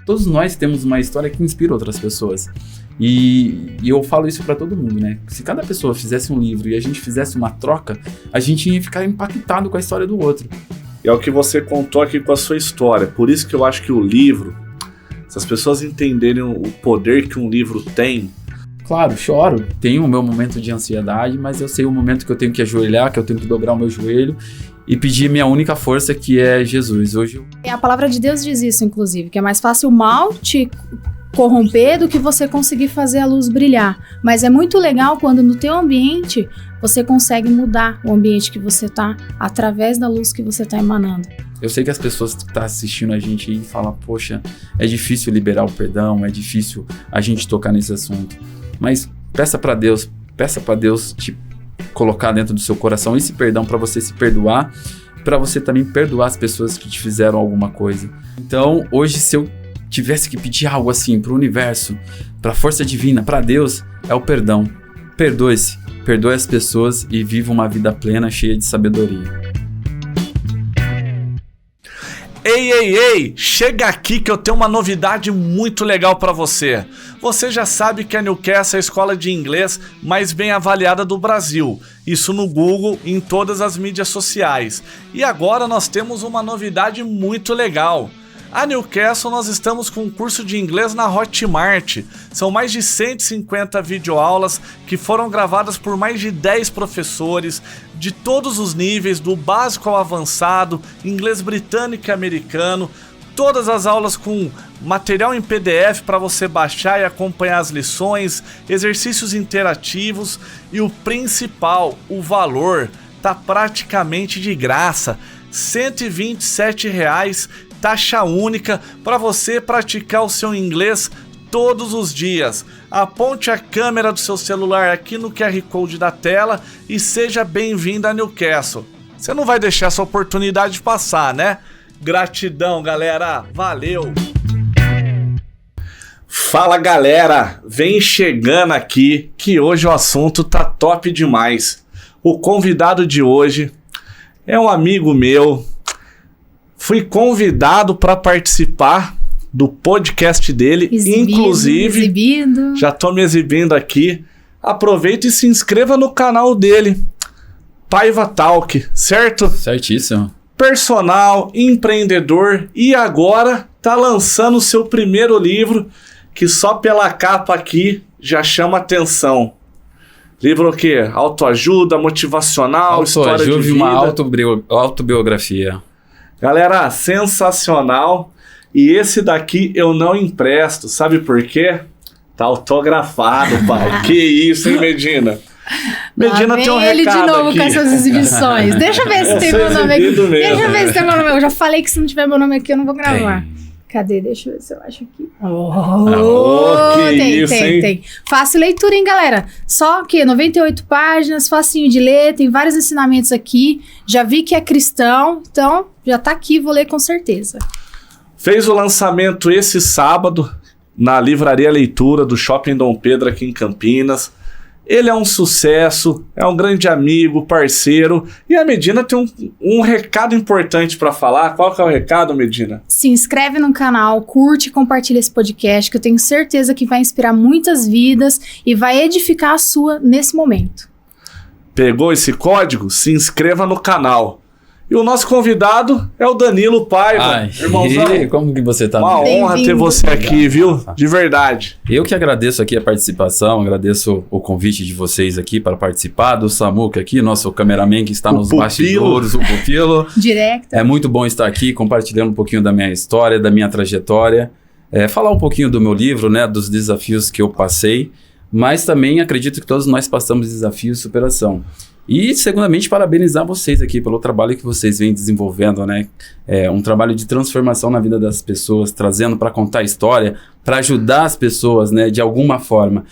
todos nós temos uma história que inspira outras pessoas. E eu falo isso para todo mundo, né? Se cada pessoa fizesse um livro e a gente fizesse uma troca, a gente ia ficar impactado com a história do outro. É o que você contou aqui com a sua história. Por isso que eu acho que o livro, se as pessoas entenderem o poder que um livro tem... Claro, choro. Tenho o meu momento de ansiedade, mas eu sei o momento que eu tenho que ajoelhar, que eu tenho que dobrar o meu joelho e pedir minha única força, que é Jesus. Hoje A palavra de Deus diz isso, inclusive, que é mais fácil o mal te corromper do que você conseguir fazer a luz brilhar. Mas é muito legal quando no teu ambiente você consegue mudar o ambiente que você tá através da luz que você tá emanando. Eu sei que as pessoas que estão assistindo a gente aí falam, poxa, é difícil liberar o perdão, é difícil a gente tocar nesse assunto. Mas peça para Deus te colocar dentro do seu coração esse perdão para você se perdoar, para você também perdoar as pessoas que te fizeram alguma coisa. Então, hoje, se eu tivesse que pedir algo assim pro universo, pra força divina, pra Deus, é o perdão. Perdoe-se, perdoe as pessoas e viva uma vida plena, cheia de sabedoria. Ei, chega aqui que eu tenho uma novidade muito legal para você. Você já sabe que a Newcastle é a escola de inglês mais bem avaliada do Brasil. Isso no Google e em todas as mídias sociais. E agora nós temos uma novidade muito legal. A Newcastle, nós estamos com um curso de inglês na Hotmart. São mais de 150 videoaulas que foram gravadas por mais de 10 professores de todos os níveis, do básico ao avançado, inglês britânico e americano. Todas as aulas com material em PDF para você baixar e acompanhar as lições, exercícios interativos e o principal, o valor, tá praticamente de graça. R$ 127, taxa única para você praticar o seu inglês todos os dias. Aponte a câmera do seu celular aqui no QR Code da tela e seja bem-vindo a Newcastle. Você não vai deixar essa oportunidade passar, né? Gratidão, galera. Valeu! Fala, galera. Vem chegando aqui que hoje o assunto tá top demais. O convidado de hoje é um amigo meu. Fui convidado para participar do podcast dele, inclusive, já tô me exibindo aqui. Aproveita e se inscreva no canal dele, Paiva Talk, certo? Certíssimo. Personal, empreendedor e agora tá lançando o seu primeiro livro, que só pela capa aqui já chama atenção. Livro o quê? Autoajuda, motivacional, história de vida. Uma autobiografia. Galera, sensacional. E esse daqui eu não empresto. Sabe por quê? Tá autografado, pai. Que isso, hein, Medina? Medina tem um recado ele de novo aqui. Com essas exibições. Deixa eu ver se tem meu nome aqui. Deixa eu ver se tem meu nome. Eu já falei que se não tiver meu nome aqui eu não vou gravar. Cadê? Deixa eu ver se eu acho aqui. Tem. Fácil leitura, hein, galera? Só que 98 páginas, facinho de ler, tem vários ensinamentos aqui. Já vi que é cristão, então já tá aqui, vou ler com certeza. Fez o lançamento esse sábado na Livraria Leitura do Shopping Dom Pedro aqui em Campinas. Ele é um sucesso, é um grande amigo, parceiro. E a Medina tem um recado importante para falar. Qual que é o recado, Medina? Se inscreve no canal, curte e compartilha esse podcast, que eu tenho certeza que vai inspirar muitas vidas e vai edificar a sua nesse momento. Pegou esse código? Se inscreva no canal. E o nosso convidado é o Danilo Paiva. Irmãozão, como que você tá? Uma honra ter você aqui, viu? De verdade. Eu que agradeço aqui a participação, agradeço o convite de vocês aqui para participar, do Samuca aqui, nosso cameraman que está nos bastidores, o Pupilo. Direto. É muito bom estar aqui compartilhando um pouquinho da minha história, da minha trajetória, falar um pouquinho do meu livro, né, dos desafios que eu passei, mas também acredito que todos nós passamos desafios de superação. E, segundamente, parabenizar vocês aqui pelo trabalho que vocês vêm desenvolvendo, né? Um trabalho de transformação na vida das pessoas, trazendo para contar a história, para ajudar as pessoas, né? De alguma forma.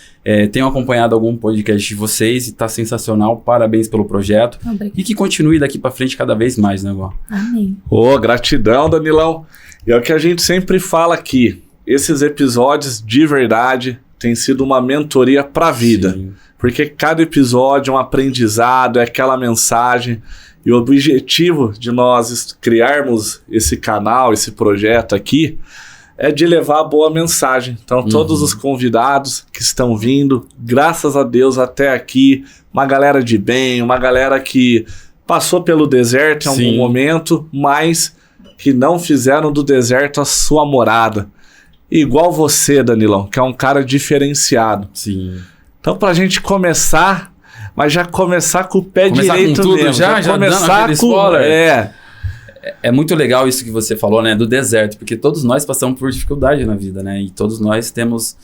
Tenho acompanhado algum podcast de vocês e está sensacional. Parabéns pelo projeto. Obrigada. E que continue daqui para frente cada vez mais, né, Gó? Amém. Gratidão, Danilão. E é o que a gente sempre fala aqui. Esses episódios, de verdade, têm sido uma mentoria para a vida. Sim. Porque cada episódio é um aprendizado, é aquela mensagem. E o objetivo de nós criarmos esse canal, esse projeto aqui, é de levar a boa mensagem. Então, todos os convidados que estão vindo, graças a Deus até aqui, uma galera de bem, uma galera que passou pelo deserto em algum momento, mas que não fizeram do deserto a sua morada. Igual você, Danilão, que é um cara diferenciado. Sim. Então, pra gente começar, mas já começar com o pé direito com tudo mesmo. já começar dando com... spoiler. É muito legal isso que você falou, né, do deserto, porque todos nós passamos por dificuldade na vida, né, e todos nós temos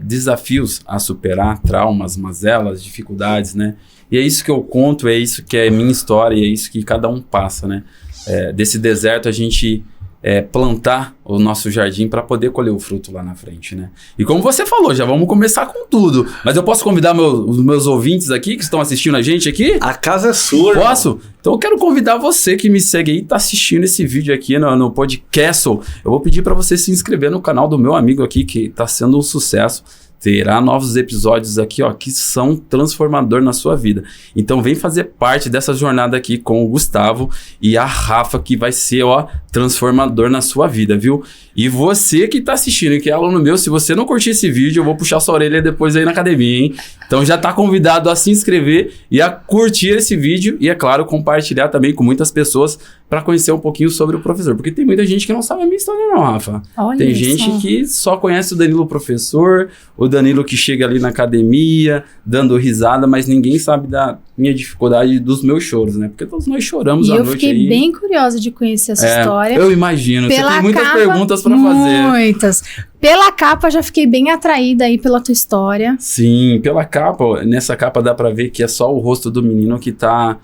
desafios a superar, traumas, mazelas, dificuldades, né, e é isso que eu conto, é isso que é minha história, e é isso que cada um passa, né, desse deserto a gente plantar o nosso jardim para poder colher o fruto lá na frente, né? E como você falou, já vamos começar com tudo. Mas eu posso convidar os meus ouvintes aqui que estão assistindo a gente aqui? A casa é sua. Posso? Irmão. Então eu quero convidar você que me segue aí, tá assistindo esse vídeo aqui no podcast. Eu vou pedir para você se inscrever no canal do meu amigo aqui, que tá sendo um sucesso. Terá novos episódios aqui, ó, que são transformador na sua vida. Então vem fazer parte dessa jornada aqui com o Gustavo e a Rafa, que vai ser, ó, transformador na sua vida, viu? E você que tá assistindo, que é aluno meu, se você não curtir esse vídeo, eu vou puxar sua orelha depois aí na academia, hein? Então já tá convidado a se inscrever e a curtir esse vídeo e, é claro, compartilhar também com muitas pessoas para conhecer um pouquinho sobre o professor. Porque tem muita gente que não sabe a minha história não, Rafa. Olha tem isso. gente que só conhece o Danilo professor, o Danilo que chega ali na academia, dando risada, mas ninguém sabe da minha dificuldade e dos meus choros, né? Porque todos nós choramos à noite. E eu fiquei bem curiosa de conhecer essa história. Eu imagino. Você tem muitas perguntas para fazer. Muitas. Pela capa, já fiquei bem atraída aí pela tua história. Sim, pela capa. Nessa capa dá para ver que é só o rosto do menino que tá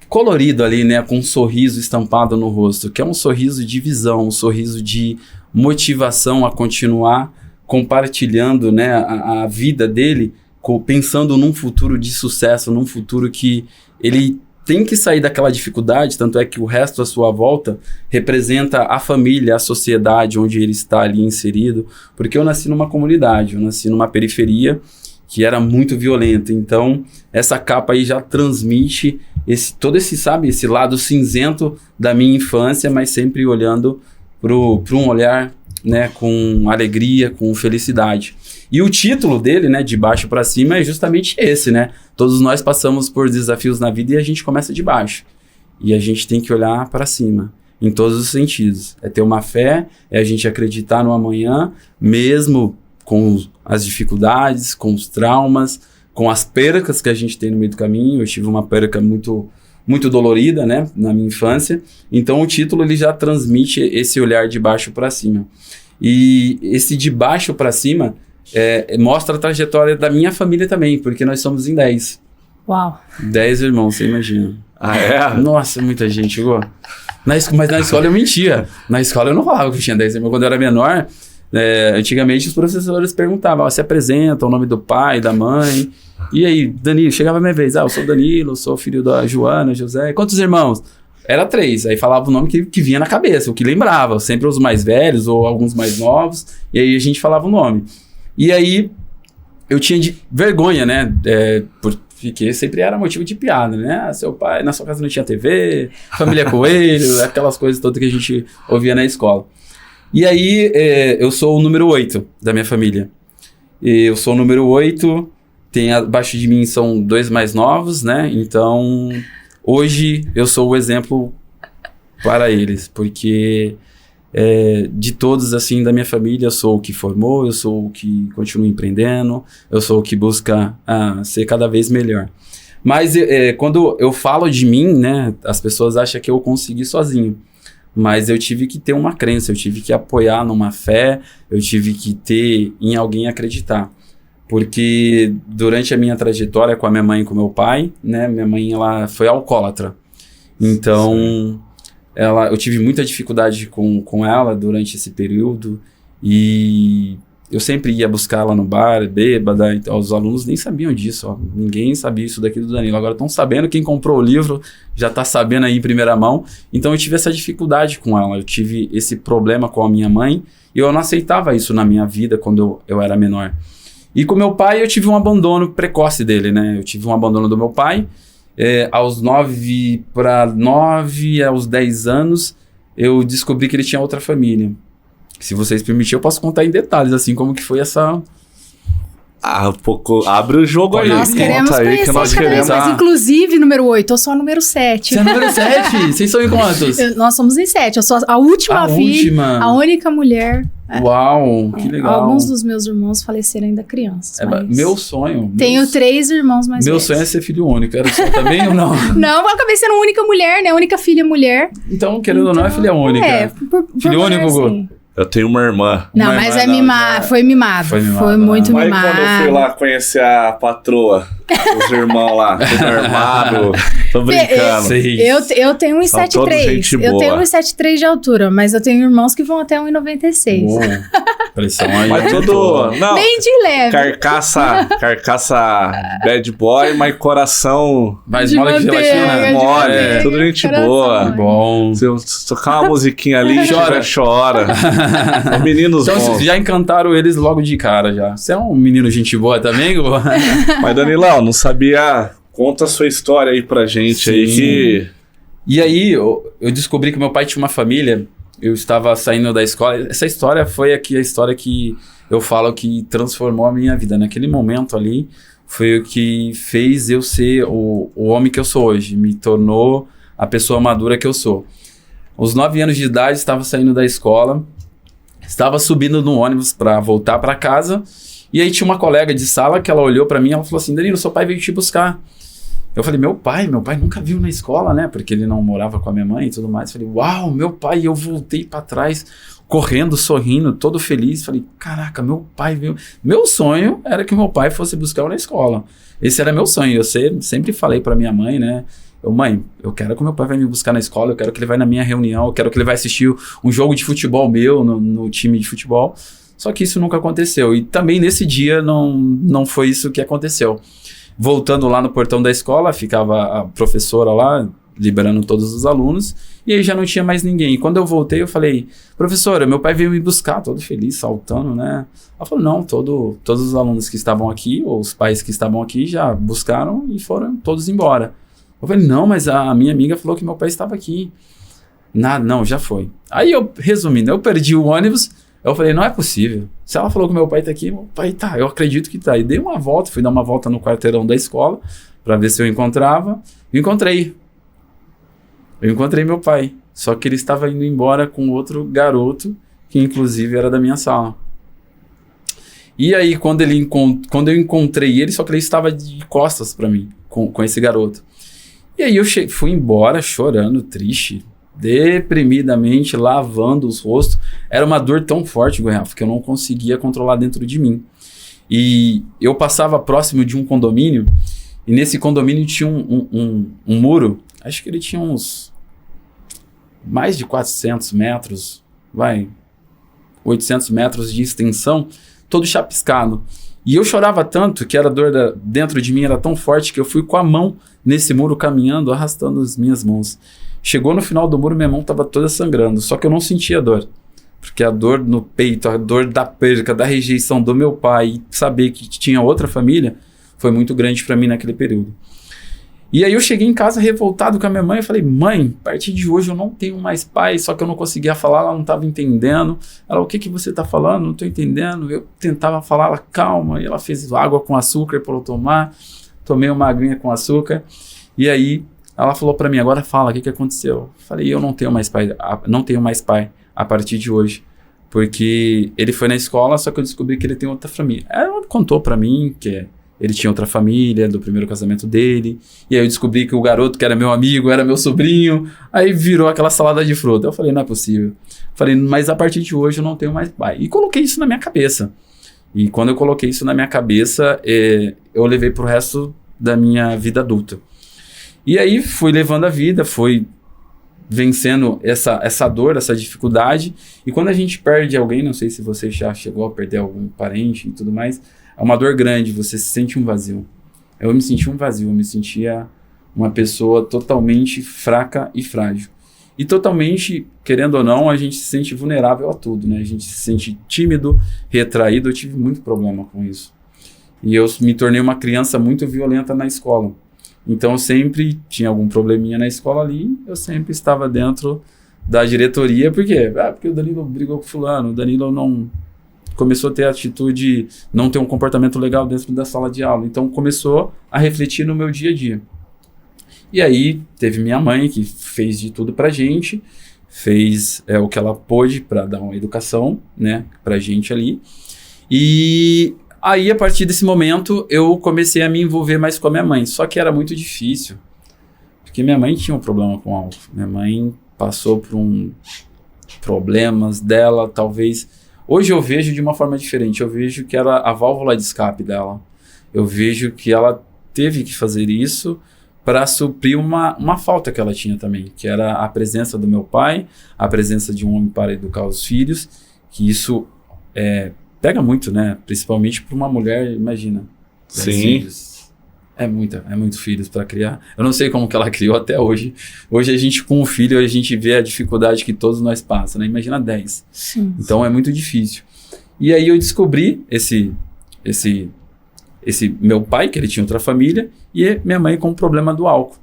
colorido ali, né? Com um sorriso estampado no rosto. Que é um sorriso de visão, um sorriso de motivação a continuar compartilhando, né, a vida dele, pensando num futuro de sucesso, num futuro que ele tem que sair daquela dificuldade, tanto é que o resto à sua volta representa a família, a sociedade onde ele está ali inserido, porque eu nasci numa comunidade, eu nasci numa periferia que era muito violenta, então essa capa aí já transmite todo esse, sabe, esse lado cinzento da minha infância, mas sempre olhando para um olhar, né, com alegria, com felicidade. E o título dele, né, de baixo para cima, é justamente esse, né? Todos nós passamos por desafios na vida e a gente começa de baixo. E a gente tem que olhar para cima, em todos os sentidos. É ter uma fé, é a gente acreditar no amanhã, mesmo com as dificuldades, com os traumas, com as percas que a gente tem no meio do caminho. Eu tive uma perca muito dolorida, né, na minha infância. Então o título ele já transmite esse olhar de baixo para cima. E esse de baixo para cima mostra a trajetória da minha família também, porque nós somos em 10. Uau! 10 irmãos, você imagina. Ah, é? Nossa, muita gente, igual. Mas na escola eu mentia. Na escola eu não falava que eu tinha 10 irmãos. Quando eu era menor, antigamente os professores perguntavam, se apresenta o nome do pai, da mãe. E aí, Danilo, chegava a minha vez, eu sou o Danilo, sou filho da Joana, José, quantos irmãos? Era 3, aí falava o nome que vinha na cabeça, o que lembrava, sempre os mais velhos ou alguns mais novos, e aí a gente falava o nome. E aí, eu tinha vergonha, né, porque sempre era motivo de piada, né, seu pai, na sua casa não tinha TV, família coelho, aquelas coisas todas que a gente ouvia na escola. E aí, eu sou o número 8 da minha família, eu sou o número 8, abaixo de mim são 2 mais novos, né? Então, hoje eu sou o exemplo para eles, porque de todos, assim, da minha família, eu sou o que formou, eu sou o que continua empreendendo, eu sou o que busca ser cada vez melhor. Mas quando eu falo de mim, né? As pessoas acham que eu consegui sozinho. Mas eu tive que ter uma crença, eu tive que apoiar numa fé, eu tive que ter em alguém acreditar. Porque durante a minha trajetória com a minha mãe e com o meu pai, né, minha mãe ela foi alcoólatra. Então, eu tive muita dificuldade com ela durante esse período e eu sempre ia buscar ela no bar, bêbada. Então, os alunos nem sabiam disso, ó. Ninguém sabia isso daqui do Danilo. Agora estão sabendo, quem comprou o livro já está sabendo aí em primeira mão. Então, eu tive essa dificuldade com ela, eu tive esse problema com a minha mãe e eu não aceitava isso na minha vida quando eu era menor. E com meu pai eu tive um abandono precoce dele, né? Eu tive um abandono do meu pai. Aos 9 para 9, aos 10 anos, eu descobri que ele tinha outra família. Se vocês permitirem, eu posso contar em detalhes, assim, como que foi essa... Abre o jogo aí. Nós queremos conta aí conhecer que nós cada vez queremos. mais. Inclusive, número 8, eu sou a número 7. Você é número 7? Vocês são em quantos? Nós somos em 7. Eu sou a última filha, a única mulher. Uau, que legal. Alguns dos meus irmãos faleceram ainda crianças. Meu sonho. Tenho 3 irmãos mais Meu velhos. sonho é ser filho único. Era só também ou não? Não, eu acabei sendo a única mulher, né? A única filha mulher. Então, querendo ou não, é filha única. Filho único, Gu? Eu tenho uma irmã. Não, Uma mas irmã, é mimado. Foi mimado. Foi muito Mas mimado. quando eu fui lá conhecer a patroa, os irmãos lá, tudo armado, tô brincando. Eu tenho 1,73. Eu tenho 1,73 de altura, mas eu tenho irmãos que vão até 1,96. Pressão aí. Mas tudo... Não, bem de leve. Carcaça bad boy, mas coração... Mais de mole que manteiga, gelatina. de Mole, manteiga. tudo gente Coração, boa. né? Bom. Se eu tocar uma musiquinha ali, chora. São meninos Então, bons. vocês já encantaram eles logo de cara, já. Você é um menino gente boa também, Gu? Mas, Danilão, não sabia... Conta a sua história aí pra gente. Sim. Aí que... E aí, eu descobri que meu pai tinha uma família. Eu estava saindo da escola. Essa história foi aqui a história que eu falo que transformou a minha vida. Naquele momento ali, foi o que fez eu ser o homem que eu sou hoje. Me tornou a pessoa madura que eu sou. Aos 9 anos de idade, estava saindo da escola. Estava subindo no ônibus para voltar para casa. E aí tinha uma colega de sala que ela olhou para mim e ela falou assim: Danilo, seu pai veio te buscar. Eu falei, meu pai nunca viu na escola, né? Porque ele não morava com a minha mãe e tudo mais. Falei, uau, meu pai. E eu voltei para trás, correndo, sorrindo, todo feliz. Falei, caraca, meu pai veio. Meu sonho era que meu pai fosse buscar eu na escola. Esse era meu sonho. Eu sempre falei para minha mãe, né? Mãe, eu quero que meu pai vai me buscar na escola, eu quero que ele vai na minha reunião, eu quero que ele vai assistir um jogo de futebol meu no time de futebol. Só que isso nunca aconteceu. E também nesse dia não foi isso que aconteceu. Voltando lá no portão da escola, ficava a professora lá, liberando todos os alunos, e aí já não tinha mais ninguém. E quando eu voltei, eu falei, professora, meu pai veio me buscar, todo feliz, saltando, né? Ela falou, não, todos os alunos que estavam aqui, ou os pais que estavam aqui, já buscaram e foram todos embora. Eu falei, não, mas a minha amiga falou que meu pai estava aqui. Não, já foi. Aí resumindo, eu perdi o ônibus. Eu falei, não é possível. Se ela falou que meu pai tá aqui, meu pai tá, eu acredito que tá. E dei uma volta, fui dar uma volta no quarteirão da escola para ver se eu encontrava. Eu encontrei meu pai. Só que ele estava indo embora com outro garoto, que inclusive era da minha sala. E aí, quando eu encontrei ele, só que ele estava de costas para mim, com esse garoto. E aí eu fui embora chorando, triste, deprimidamente, lavando os rostos. Era uma dor tão forte, Rafa, que eu não conseguia controlar dentro de mim. E eu passava próximo de um condomínio, e nesse condomínio tinha um muro, acho que ele tinha uns mais de 400 metros, 800 metros de extensão, todo chapiscado. E eu chorava tanto que a dor dentro de mim era tão forte que eu fui com a mão nesse muro caminhando, arrastando as minhas mãos. Chegou no final do muro, minha mão estava toda sangrando, só que eu não sentia dor. Porque a dor no peito, a dor da perca, da rejeição do meu pai, e saber que tinha outra família, foi muito grande para mim naquele período. E aí eu cheguei em casa revoltado com a minha mãe, eu falei, mãe, a partir de hoje eu não tenho mais pai, só que eu não conseguia falar, ela não estava entendendo. Ela, o que você está falando? Não estou entendendo. Eu tentava falar, ela, calma, e ela fez água com açúcar para eu tomar, tomei uma aguinha com açúcar, e aí ela falou para mim, agora fala, o que aconteceu? Eu falei, eu não tenho mais pai a partir de hoje, porque ele foi na escola, só que eu descobri que ele tem outra família. Ela contou para mim que ele tinha outra família, do primeiro casamento dele, e aí eu descobri que o garoto que era meu amigo, era meu sobrinho, aí virou aquela salada de fruta. Eu falei, não é possível. Eu falei, mas a partir de hoje eu não tenho mais pai. E coloquei isso na minha cabeça. E quando eu coloquei isso na minha cabeça, eu levei pro resto da minha vida adulta. E aí fui levando a vida, fui vencendo essa dor, essa dificuldade. E quando a gente perde alguém, não sei se você já chegou a perder algum parente e tudo mais, é uma dor grande, você se sente um vazio. Eu me senti um vazio, eu me sentia uma pessoa totalmente fraca e frágil. E totalmente, querendo ou não, a gente se sente vulnerável a tudo, né? A gente se sente tímido, retraído, eu tive muito problema com isso. E eu me tornei uma criança muito violenta na escola. Então eu sempre tinha algum probleminha na escola ali, eu sempre estava dentro da diretoria, por quê? Porque o Danilo brigou com fulano, o Danilo não começou a ter atitude, não ter um comportamento legal dentro da sala de aula. Então começou a refletir no meu dia a dia. E aí teve minha mãe que fez de tudo pra gente, fez o que ela pôde para dar uma educação, né, pra gente ali. E aí a partir desse momento eu comecei a me envolver mais com a minha mãe, só que era muito difícil, porque minha mãe tinha um problema com álcool. Minha mãe passou por problemas dela, talvez. Hoje eu vejo de uma forma diferente, eu vejo que era a válvula de escape dela. Eu vejo que ela teve que fazer isso para suprir uma falta que ela tinha também, que era a presença do meu pai, a presença de um homem para educar os filhos, que isso pega muito, né? Principalmente para uma mulher, imagina. Sim. Filhos. É muito filhos para criar. Eu não sei como que ela criou até hoje. Hoje a gente com o filho, a gente vê a dificuldade que todos nós passamos, né? Imagina 10. Sim. Então é muito difícil. E aí eu descobri esse meu pai, que ele tinha outra família, e minha mãe com o problema do álcool.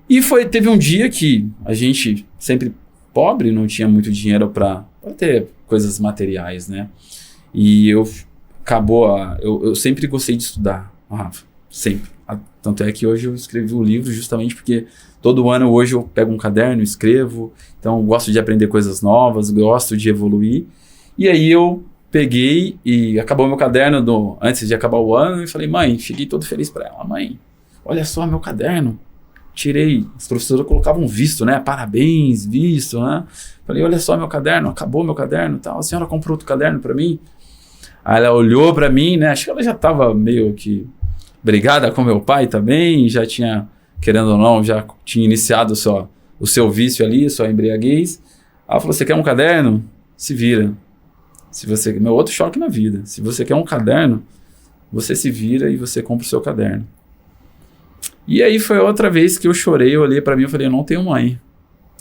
E teve um dia que a gente, sempre pobre, não tinha muito dinheiro para ter coisas materiais, né? E eu sempre gostei de estudar, Rafa. Sempre. Tanto é que hoje eu escrevi um livro justamente porque todo ano hoje eu pego um caderno, escrevo, então eu gosto de aprender coisas novas, gosto de evoluir. E aí eu peguei e acabou meu caderno antes de acabar o ano e falei, mãe, cheguei todo feliz para ela. Mãe, olha só meu caderno. Tirei, os professores colocavam visto, né? Parabéns, visto, né? Falei, olha só meu caderno, acabou meu caderno e tal. A senhora comprou outro caderno para mim? Aí ela olhou para mim, né? Acho que ela já estava meio que brigada com meu pai também, já tinha, querendo ou não, já tinha iniciado o seu vício ali, sua embriaguez. Ela falou, você quer um caderno? Se vira. Meu outro choque na vida. Se você quer um caderno, você se vira e você compra o seu caderno. E aí foi outra vez que eu chorei, eu olhei pra mim e falei, eu não tenho mãe.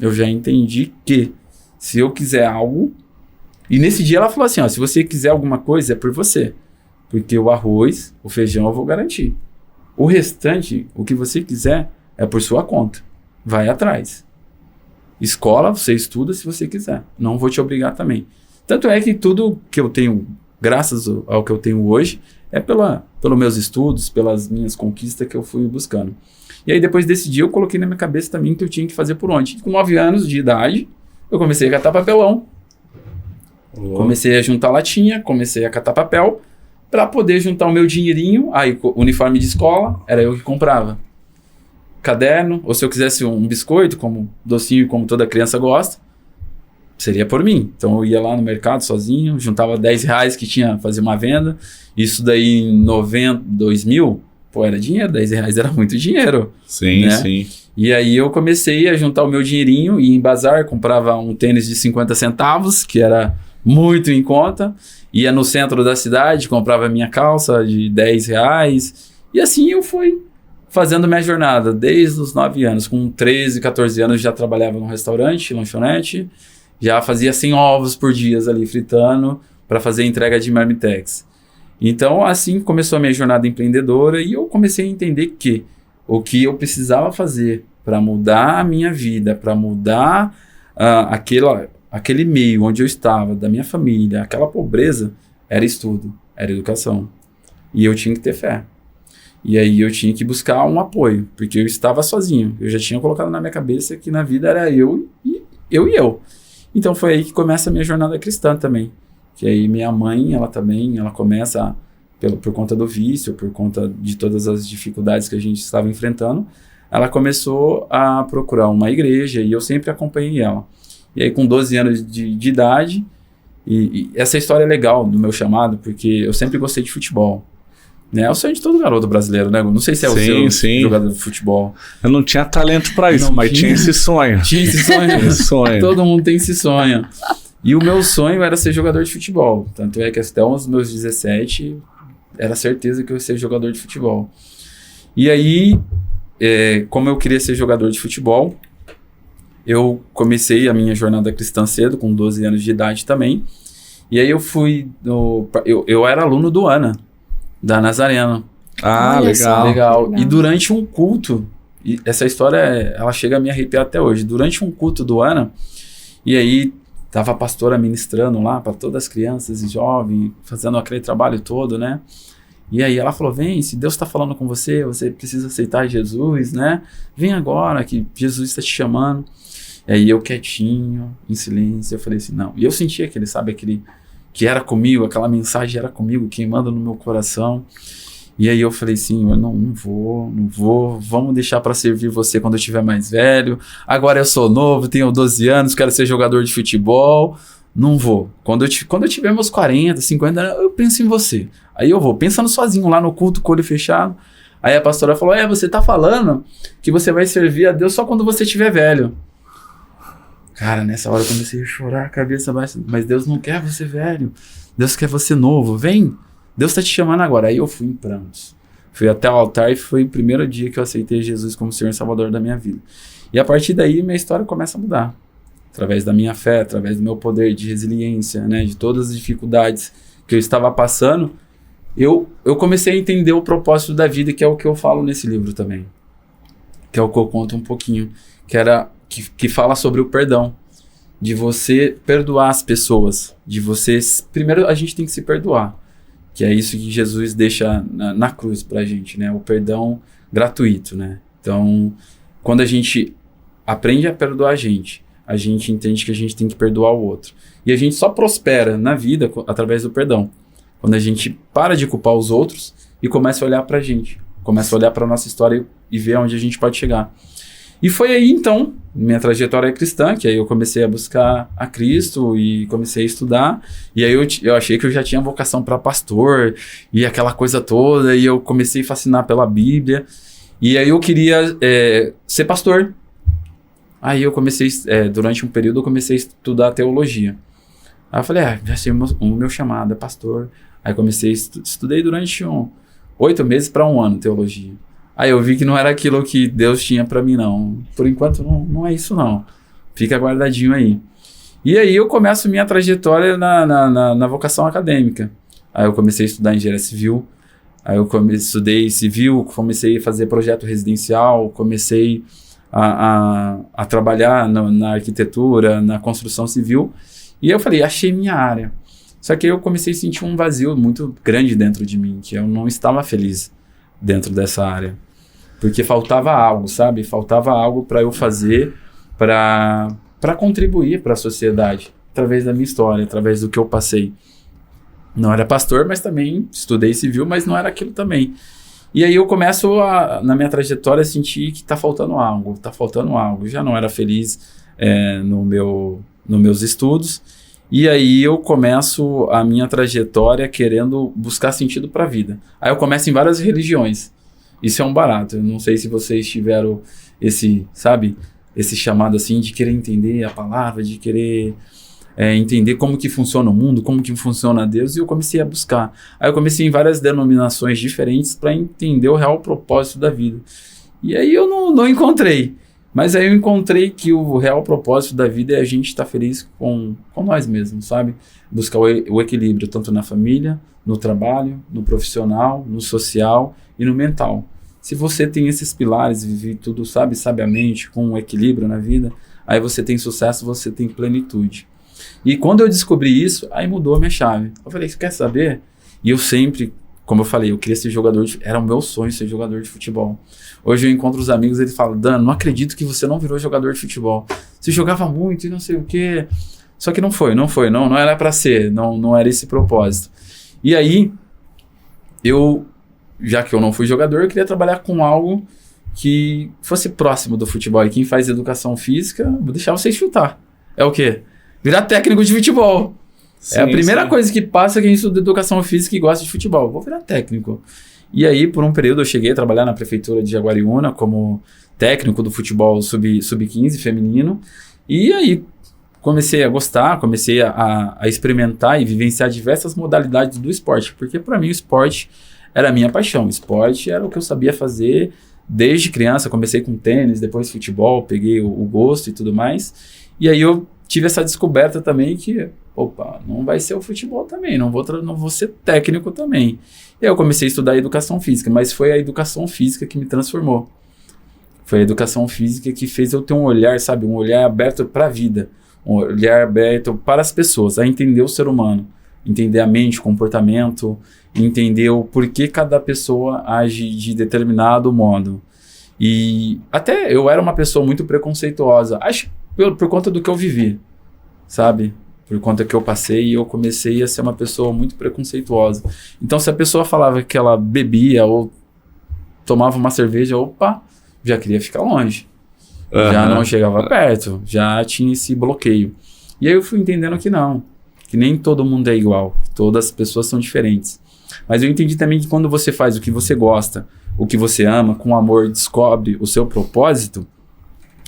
Eu já entendi que se eu quiser algo... E nesse dia ela falou assim, se você quiser alguma coisa é por você. Porque o arroz, o feijão eu vou garantir. O restante, o que você quiser, é por sua conta. Vai atrás. Escola, você estuda se você quiser. Não vou te obrigar também. Tanto é que tudo que eu tenho, graças ao que eu tenho hoje, é pelos meus estudos, pelas minhas conquistas que eu fui buscando. E aí depois desse dia eu coloquei na minha cabeça também que eu tinha que fazer por onde. Com 9 anos de idade, eu comecei a catar papelão. Comecei a juntar latinha, comecei a catar papel, para poder juntar o meu dinheirinho. Aí uniforme de escola, era eu que comprava. Caderno, ou se eu quisesse um biscoito, como docinho, como toda criança gosta, seria por mim. Então eu ia lá no mercado sozinho, juntava R$10 que fazia uma venda. Isso daí em 2000, era dinheiro, R$10 era muito dinheiro. Sim, né? Sim. E aí eu comecei a juntar o meu dinheirinho, ia em bazar, comprava um tênis de 50 centavos, que era muito em conta, ia no centro da cidade, comprava minha calça de R$10, e assim eu fui fazendo minha jornada, desde os 9 anos, com 13, 14 anos já trabalhava num restaurante, lanchonete, já fazia 100 ovos por dia ali fritando, para fazer entrega de marmitex. Então assim começou a minha jornada empreendedora, e eu comecei a entender que o que eu precisava fazer para mudar a minha vida, para mudar aquele meio onde eu estava, da minha família, aquela pobreza, era estudo, era educação. E eu tinha que ter fé. E aí eu tinha que buscar um apoio, porque eu estava sozinho. Eu já tinha colocado na minha cabeça que na vida era eu e eu. Então foi aí que começa a minha jornada cristã também. Que aí minha mãe, ela começa, por conta do vício, por conta de todas as dificuldades que a gente estava enfrentando, ela começou a procurar uma igreja e eu sempre acompanhei ela. E aí com 12 anos de idade, e essa história é legal do meu chamado, porque eu sempre gostei de futebol. Né? É o sonho de todo garoto brasileiro, né? Não sei se é o seu jogador de futebol. Eu não tinha talento para isso, mas tinha esse sonho. Tinha esse sonho. Todo mundo tem esse sonho. E o meu sonho era ser jogador de futebol. Tanto é que até os meus 17, era certeza que eu ia ser jogador de futebol. E aí, como eu queria ser jogador de futebol, eu comecei a minha jornada cristã cedo, com 12 anos de idade também. E aí eu fui... Eu era aluno do ANA, da Nazareno. Ah, legal. E durante um culto, e essa história ela chega a me arrepiar até hoje. Durante um culto do ANA, E aí tava a pastora ministrando lá para todas as crianças e jovens, fazendo aquele trabalho todo, né? E aí ela falou, vem, se Deus está falando com você, você precisa aceitar Jesus, né? Vem agora que Jesus está te chamando. E aí eu quietinho, em silêncio, eu falei assim, não. E eu sentia que ele, sabe, que era comigo, aquela mensagem era comigo, queimando no meu coração. E aí eu falei assim, eu não vou, vamos deixar para servir você quando eu estiver mais velho. Agora eu sou novo, tenho 12 anos, quero ser jogador de futebol. Não vou. Quando eu tiver meus 40, 50 anos, eu penso em você. Aí eu vou, pensando sozinho lá no culto, com o olho fechado. Aí a pastora falou, você tá falando que você vai servir a Deus só quando você estiver velho. Cara, nessa hora eu comecei a chorar, a cabeça baixa. Mas Deus não quer você velho. Deus quer você novo. Vem. Deus tá te chamando agora. Aí eu fui em prantos. Fui até o altar e foi o primeiro dia que eu aceitei Jesus como Senhor e Salvador da minha vida. E a partir daí, minha história começa a mudar. Através da minha fé, através do meu poder de resiliência, né? De todas as dificuldades que eu estava passando, eu comecei a entender o propósito da vida, que é o que eu falo nesse livro também. Que é o que eu conto um pouquinho. Que fala sobre o perdão. De você perdoar as pessoas. De você... Primeiro, a gente tem que se perdoar. Que é isso que Jesus deixa na cruz pra gente, né? O perdão gratuito, né? Então, quando a gente aprende a perdoar a gente entende que a gente tem que perdoar o outro. E a gente só prospera na vida através do perdão. Quando a gente para de culpar os outros e começa a olhar pra gente. Começa a olhar pra nossa história e ver onde a gente pode chegar. E foi aí, então, minha trajetória cristã, que aí eu comecei a buscar a Cristo e comecei a estudar. E aí eu achei que eu já tinha vocação para pastor e aquela coisa toda. E eu comecei a fascinar pela Bíblia. E aí eu queria ser pastor. Aí eu comecei, durante um período, eu comecei a estudar teologia. Aí eu falei, já sei o meu chamado, é pastor. Aí comecei, estudei durante 8 meses para 1 ano teologia. Aí eu vi que não era aquilo que Deus tinha para mim, não. Por enquanto, não é isso, não. Fica guardadinho aí. E aí eu começo minha trajetória na vocação acadêmica. Aí eu comecei a estudar engenharia civil. Aí eu estudei civil, comecei a fazer projeto residencial, comecei a trabalhar na arquitetura, na construção civil. E eu falei, achei minha área. Só que eu comecei a sentir um vazio muito grande dentro de mim, que eu não estava feliz dentro dessa área. Porque faltava algo, sabe? Faltava algo para eu fazer, para contribuir para a sociedade, através da minha história, através do que eu passei. Não era pastor, mas também estudei civil, mas não era aquilo também. E aí eu começo, na minha trajetória, a sentir que está faltando algo. Já não era feliz nos meus estudos. E aí eu começo a minha trajetória querendo buscar sentido para a vida. Aí eu começo em várias religiões. Isso é um barato. Eu não sei se vocês tiveram esse chamado assim de querer entender a palavra, de querer entender como que funciona o mundo, como que funciona Deus, e eu comecei a buscar. Aí eu comecei em várias denominações diferentes para entender o real propósito da vida. E aí eu não encontrei. Mas aí eu encontrei que o real propósito da vida é a gente estar feliz com nós mesmos, sabe? Buscar o equilíbrio, tanto na família, no trabalho, no profissional, no social e no mental. Se você tem esses pilares, viver tudo, sabiamente, com um equilíbrio na vida, aí você tem sucesso, você tem plenitude. E quando eu descobri isso, aí mudou a minha chave. Eu falei, você quer saber? E eu sempre, como eu falei, eu queria ser era o meu sonho ser jogador de futebol. Hoje eu encontro os amigos e eles falam, Dan, não acredito que você não virou jogador de futebol. Você jogava muito e não sei o quê. Só que não era pra ser, não era esse propósito. E aí, já que eu não fui jogador, eu queria trabalhar com algo que fosse próximo do futebol. E quem faz educação física, vou deixar vocês chutar. É o quê? Virar técnico de futebol. Sim, é a primeira coisa que passa quem estuda educação física e gosta de futebol. Vou virar técnico. E aí, por um período, eu cheguei a trabalhar na prefeitura de Jaguariúna como técnico do futebol sub-15 feminino. E aí, comecei a gostar, comecei a experimentar e vivenciar diversas modalidades do esporte. Porque, para mim, o esporte era a minha paixão. O esporte era o que eu sabia fazer desde criança. Comecei com tênis, depois futebol, peguei o gosto e tudo mais. E aí, eu tive essa descoberta também que, não vai ser o futebol também, não vou ser técnico também. E aí eu comecei a estudar educação física, mas foi a educação física que me transformou. Foi a educação física que fez eu ter um olhar, um olhar aberto para a vida, um olhar aberto para as pessoas, a entender o ser humano, entender a mente, o comportamento, entender o porquê cada pessoa age de determinado modo. E até eu era uma pessoa muito preconceituosa, acho por conta do que eu vivi, sabe? Por conta que eu passei, eu comecei a ser uma pessoa muito preconceituosa. Então, se a pessoa falava que ela bebia ou tomava uma cerveja, opa, já queria ficar longe. Já não chegava perto, já tinha esse bloqueio. E aí eu fui entendendo que não, que nem todo mundo é igual, todas as pessoas são diferentes. Mas eu entendi também que quando você faz o que você gosta, o que você ama, com amor, descobre o seu propósito,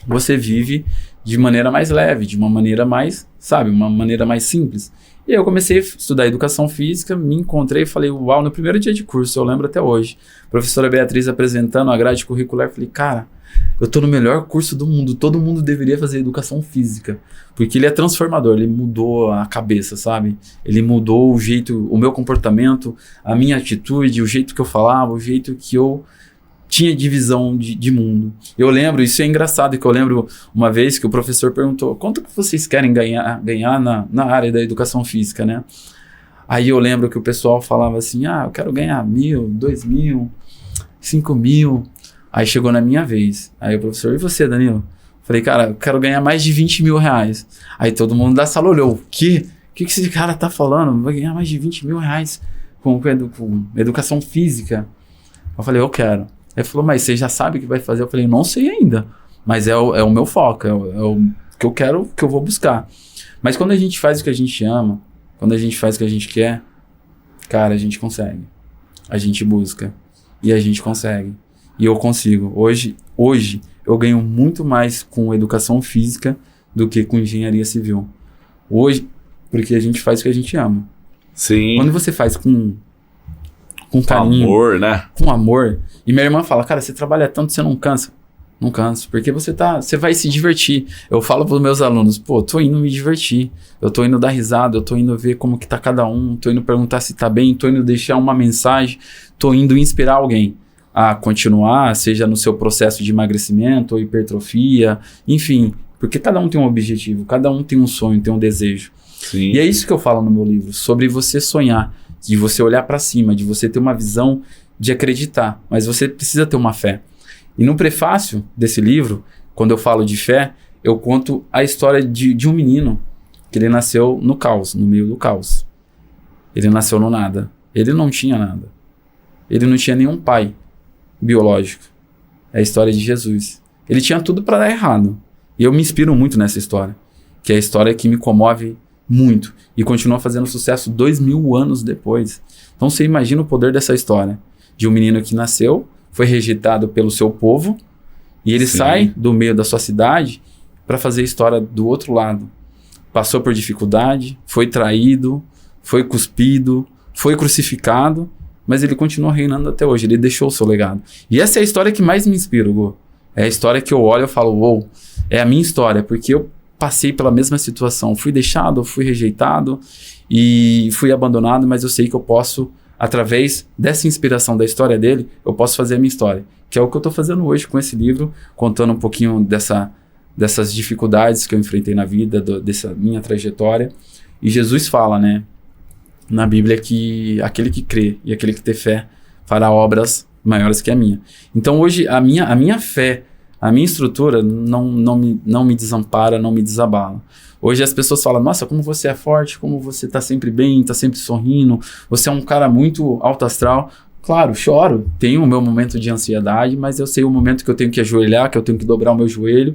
você vive de maneira mais leve, de uma maneira mais, sabe, uma maneira mais simples. E aí eu comecei a estudar educação física, me encontrei e falei, uau, no primeiro dia de curso, eu lembro até hoje, a professora Beatriz apresentando a grade curricular, falei, cara, eu tô no melhor curso do mundo, todo mundo deveria fazer educação física, porque ele é transformador, ele mudou a cabeça, sabe? Ele mudou o jeito, o meu comportamento, a minha atitude, o jeito que eu falava, o jeito que eu tinha de visão de mundo. Eu lembro, isso é engraçado, que eu lembro uma vez que o professor perguntou, quanto que vocês querem ganhar na área da educação física, né? Aí eu lembro que o pessoal falava assim, eu quero ganhar 1.000, 2.000, 5.000. Aí chegou na minha vez. Aí o professor, e você, Danilo? Falei, cara, eu quero ganhar mais de 20 mil reais. Aí todo mundo da sala olhou, o que esse cara tá falando? Vai ganhar mais de 20 mil reais com educação física? Eu falei, eu quero. Ele falou, mas você já sabe o que vai fazer? Eu falei, não sei ainda, mas é o meu foco, é o que eu quero, que eu vou buscar. Mas quando a gente faz o que a gente ama, quando a gente faz o que a gente quer, cara, a gente consegue. A gente busca e a gente consegue. E eu consigo. Hoje eu ganho muito mais com educação física do que com engenharia civil. Hoje, porque a gente faz o que a gente ama. Sim. Quando você faz com carinho, amor, né? Com amor. E minha irmã fala, cara, você trabalha tanto, você não cansa. Não canso, porque você vai se divertir. Eu falo pros meus alunos, pô, tô indo me divertir. Eu tô indo dar risada, eu tô indo ver como que tá cada um, tô indo perguntar se tá bem, tô indo deixar uma mensagem, tô indo inspirar alguém a continuar, seja no seu processo de emagrecimento ou hipertrofia, enfim, porque cada um tem um objetivo, cada um tem um sonho, tem um desejo. Sim. E é isso que eu falo no meu livro, sobre você sonhar, de você olhar para cima, de você ter uma visão de acreditar, mas você precisa ter uma fé. E no prefácio desse livro, quando eu falo de fé, eu conto a história de um menino que ele nasceu no caos, no meio do caos. Ele nasceu no nada. Ele não tinha nada. Ele não tinha nenhum pai biológico. É a história de Jesus. Ele tinha tudo para dar errado. E eu me inspiro muito nessa história, que é a história que me comove muito e continua fazendo sucesso 2000 anos depois. Então você imagina o poder dessa história, de um menino que nasceu, foi rejeitado pelo seu povo, e ele sai do meio da sua cidade para fazer a história do outro lado. Passou por dificuldade, foi traído, foi cuspido, foi crucificado, mas ele continua reinando até hoje, ele deixou o seu legado. E essa é a história que mais me inspira, Hugo. É a história que eu olho e falo, uou, é a minha história, porque eu passei pela mesma situação. Fui deixado, fui rejeitado e fui abandonado, mas eu sei que eu posso, através dessa inspiração da história dele, eu posso fazer a minha história. Que é o que eu estou fazendo hoje com esse livro, contando um pouquinho dessas dificuldades que eu enfrentei na vida, dessa minha trajetória. E Jesus fala, né, na Bíblia, que aquele que crê e aquele que tem fé fará obras maiores que a minha. Então hoje a minha fé, a minha estrutura não me desampara, não me desabala. Hoje as pessoas falam, nossa, como você é forte, como você tá sempre bem, tá sempre sorrindo, você é um cara muito alto astral. Claro, choro, tenho o meu momento de ansiedade, mas eu sei o momento que eu tenho que ajoelhar, que eu tenho que dobrar o meu joelho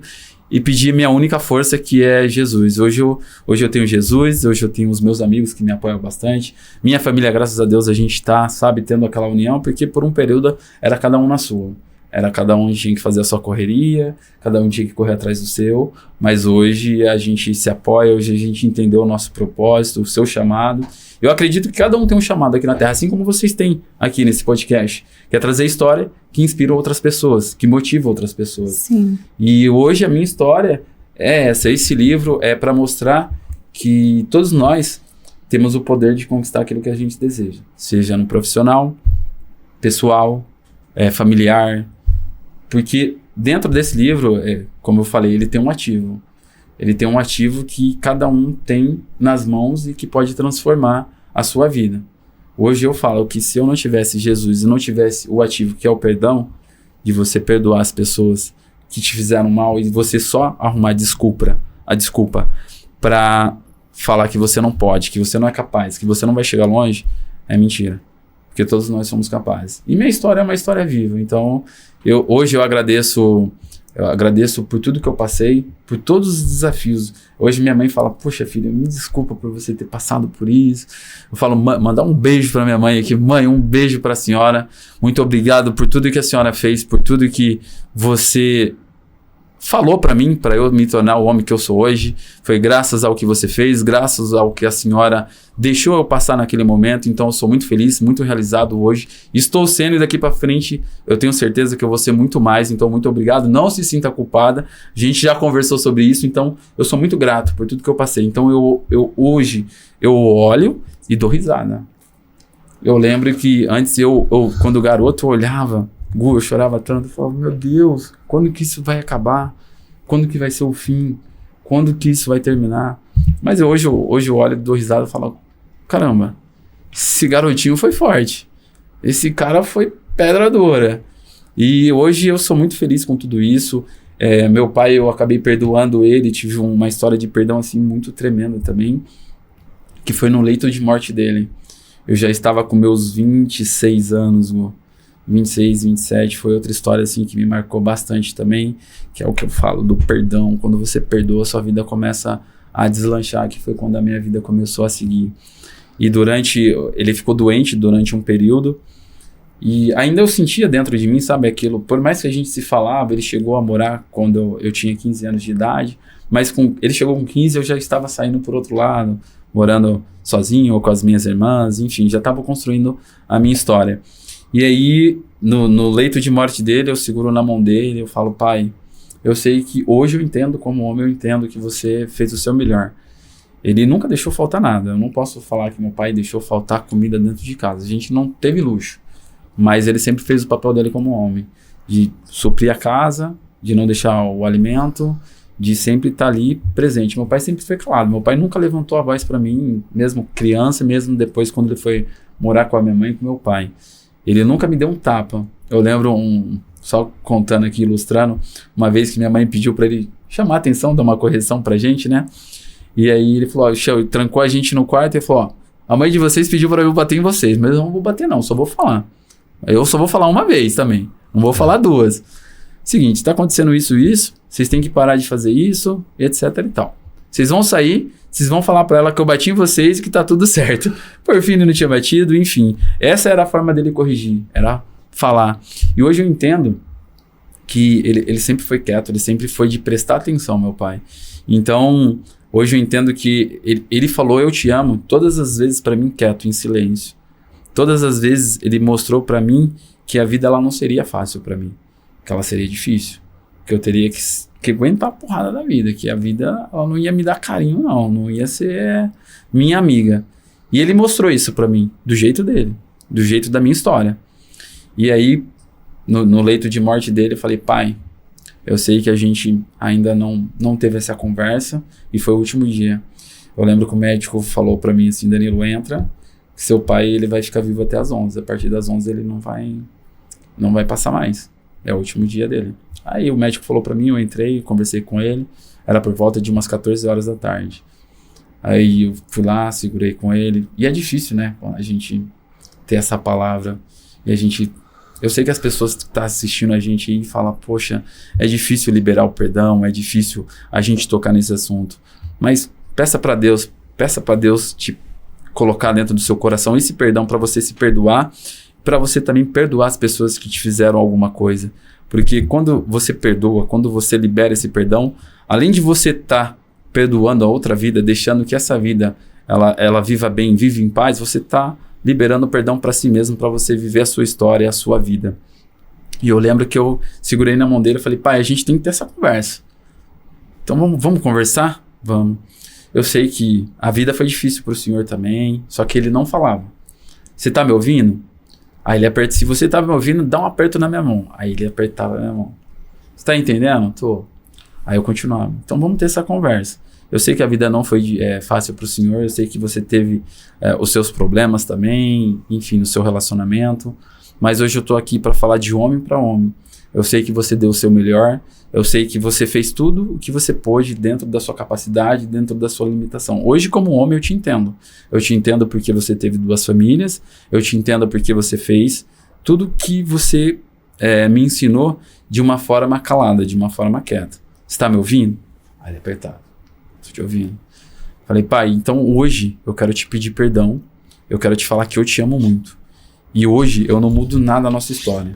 e pedir minha única força, que é Jesus. Hoje eu tenho Jesus, hoje eu tenho os meus amigos que me apoiam bastante. Minha família, graças a Deus, a gente tá, sabe, tendo aquela união, porque por um período era cada um na sua. Era cada um tinha que fazer a sua correria, cada um tinha que correr atrás do seu, mas hoje a gente se apoia, hoje a gente entendeu o nosso propósito, o seu chamado. Eu acredito que cada um tem um chamado aqui na Terra, assim como vocês têm aqui nesse podcast, que é trazer história que inspira outras pessoas, que motiva outras pessoas. Sim. E hoje a minha história é essa, esse livro é para mostrar que todos nós temos o poder de conquistar aquilo que a gente deseja, seja no profissional, pessoal, familiar. Porque dentro desse livro, como eu falei, ele tem um ativo. Ele tem um ativo que cada um tem nas mãos e que pode transformar a sua vida. Hoje eu falo que se eu não tivesse Jesus e não tivesse o ativo que é o perdão, de você perdoar as pessoas que te fizeram mal e você só arrumar a desculpa para falar que você não pode, que você não é capaz, que você não vai chegar longe, é mentira. Porque todos nós somos capazes. E minha história é uma história viva. Então, hoje eu agradeço por tudo que eu passei, por todos os desafios. Hoje minha mãe fala, poxa filha, me desculpa por você ter passado por isso. Eu falo, mandar um beijo para minha mãe aqui. Mãe, um beijo para a senhora. Muito obrigado por tudo que a senhora fez, por tudo que você falou para mim, para eu me tornar o homem que eu sou hoje. Foi graças ao que você fez, graças ao que a senhora deixou eu passar naquele momento. Então eu sou muito feliz, muito realizado hoje. Estou sendo, e daqui para frente eu tenho certeza que eu vou ser muito mais. Então muito obrigado, não se sinta culpada. A gente já conversou sobre isso, então eu sou muito grato por tudo que eu passei. Então hoje eu olho e dou risada. Eu lembro que antes quando garoto eu olhava, eu chorava tanto, eu falava, meu Deus, quando que isso vai acabar? Quando que vai ser o fim? Quando que isso vai terminar? Mas hoje eu olho, dou risada e falo, caramba, esse garotinho foi forte. Esse cara foi pedra dura. E hoje eu sou muito feliz com tudo isso. Meu pai, eu acabei perdoando ele, tive uma história de perdão assim muito tremenda também, que foi no leito de morte dele. Eu já estava com meus 26 anos, 26, 27, foi outra história assim que me marcou bastante também, que é o que eu falo do perdão. Quando você perdoa, sua vida começa a deslanchar, que foi quando a minha vida começou a seguir. E ele ficou doente durante um período, e ainda eu sentia dentro de mim, sabe, aquilo, por mais que a gente se falava, ele chegou a morar quando eu tinha 15 anos de idade, mas ele chegou com 15, eu já estava saindo por outro lado, morando sozinho ou com as minhas irmãs, enfim, já estava construindo a minha história. E aí, no leito de morte dele, eu seguro na mão dele, eu falo, pai, eu sei que hoje eu entendo como homem, eu entendo que você fez o seu melhor. Ele nunca deixou faltar nada. Eu não posso falar que meu pai deixou faltar comida dentro de casa. A gente não teve luxo. Mas ele sempre fez o papel dele como homem. De suprir a casa, de não deixar o alimento, de sempre estar ali presente. Meu pai sempre foi calado. Meu pai nunca levantou a voz para mim, mesmo criança, mesmo depois quando ele foi morar com a minha mãe e com meu pai. Ele nunca me deu um tapa. Eu lembro, só contando aqui, ilustrando, uma vez que minha mãe pediu para ele chamar a atenção, dar uma correção pra gente, né? E aí ele falou, trancou a gente no quarto e falou, a mãe de vocês pediu para eu bater em vocês, mas eu não vou bater não, só vou falar. Eu só vou falar uma vez também, não vou falar duas. Seguinte, tá acontecendo isso, vocês têm que parar de fazer isso, etc e tal. Vocês vão sair, vocês vão falar pra ela que eu bati em vocês e que tá tudo certo. Por fim, ele não tinha batido, enfim. Essa era a forma dele corrigir, era falar. E hoje eu entendo que ele sempre foi quieto, ele sempre foi de prestar atenção, meu pai. Então, hoje eu entendo que ele falou eu te amo todas as vezes pra mim quieto, em silêncio. Todas as vezes ele mostrou pra mim que a vida ela não seria fácil pra mim, que ela seria difícil, que eu teria que aguentar a porrada da vida, que a vida ela não ia me dar carinho não ia ser minha amiga. E ele mostrou isso pra mim, do jeito dele, do jeito da minha história. E aí, no leito de morte dele, eu falei, pai, eu sei que a gente ainda não teve essa conversa e foi o último dia. Eu lembro que o médico falou pra mim assim, Danilo, entra, que seu pai ele vai ficar vivo até as 11, a partir das 11 ele não vai passar mais, é o último dia dele. Aí o médico falou pra mim, eu entrei, conversei com ele, era por volta de umas 14 horas da tarde. Aí eu fui lá, segurei com ele, e é difícil, né, a gente ter essa palavra, e eu sei que as pessoas que estão assistindo a gente aí falam, poxa, é difícil liberar o perdão, é difícil a gente tocar nesse assunto, mas peça pra Deus te colocar dentro do seu coração esse perdão para você se perdoar, para você também perdoar as pessoas que te fizeram alguma coisa. Porque quando você perdoa, quando você libera esse perdão, além de você estar perdoando a outra vida, deixando que essa vida ela viva bem, vive em paz, você está liberando o perdão para si mesmo, para você viver a sua história, a sua vida. E eu lembro que eu segurei na mão dele e falei, pai, a gente tem que ter essa conversa. Então vamos conversar? Vamos. Eu sei que a vida foi difícil para o senhor também, só que ele não falava. Você tá me ouvindo? Aí ele aperta, se você tá me ouvindo, dá um aperto na minha mão. Aí ele apertava a minha mão. Você tá entendendo? Tô. Aí eu continuava. Então vamos ter essa conversa. Eu sei que a vida não foi fácil para o senhor, eu sei que você teve os seus problemas também, enfim, no seu relacionamento, mas hoje eu tô aqui para falar de homem para homem. Eu sei que você deu o seu melhor, eu sei que você fez tudo o que você pôde dentro da sua capacidade, dentro da sua limitação. Hoje, como homem, eu te entendo. Eu te entendo porque você teve 2 famílias, eu te entendo porque você fez tudo que você me ensinou de uma forma calada, de uma forma quieta. Você tá me ouvindo? Aí ele apertado. Estou te ouvindo. Falei, pai, então hoje eu quero te pedir perdão, eu quero te falar que eu te amo muito. E hoje eu não mudo nada na nossa história.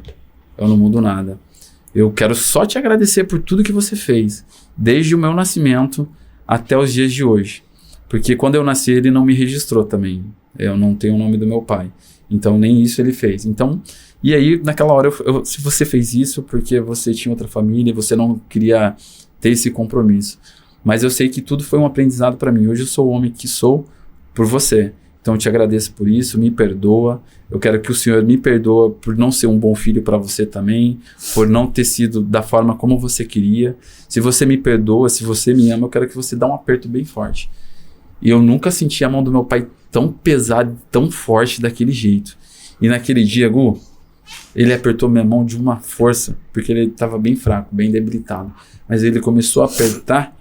Eu não mudo nada. Eu quero só te agradecer por tudo que você fez, desde o meu nascimento até os dias de hoje. Porque quando eu nasci, ele não me registrou também. Eu não tenho o nome do meu pai. Então, nem isso ele fez. Então, e aí, naquela hora, se você fez isso porque você tinha outra família, você não queria ter esse compromisso. Mas eu sei que tudo foi um aprendizado para mim. Hoje eu sou o homem que sou por você. Então, eu te agradeço por isso, me perdoa. Eu quero que o Senhor me perdoe por não ser um bom filho para você também, por não ter sido da forma como você queria. Se você me perdoa, se você me ama, eu quero que você dê um aperto bem forte. E eu nunca senti a mão do meu pai tão pesada, tão forte daquele jeito. E naquele dia, Gu, ele apertou minha mão de uma força, porque ele estava bem fraco, bem debilitado. Mas ele começou a apertar,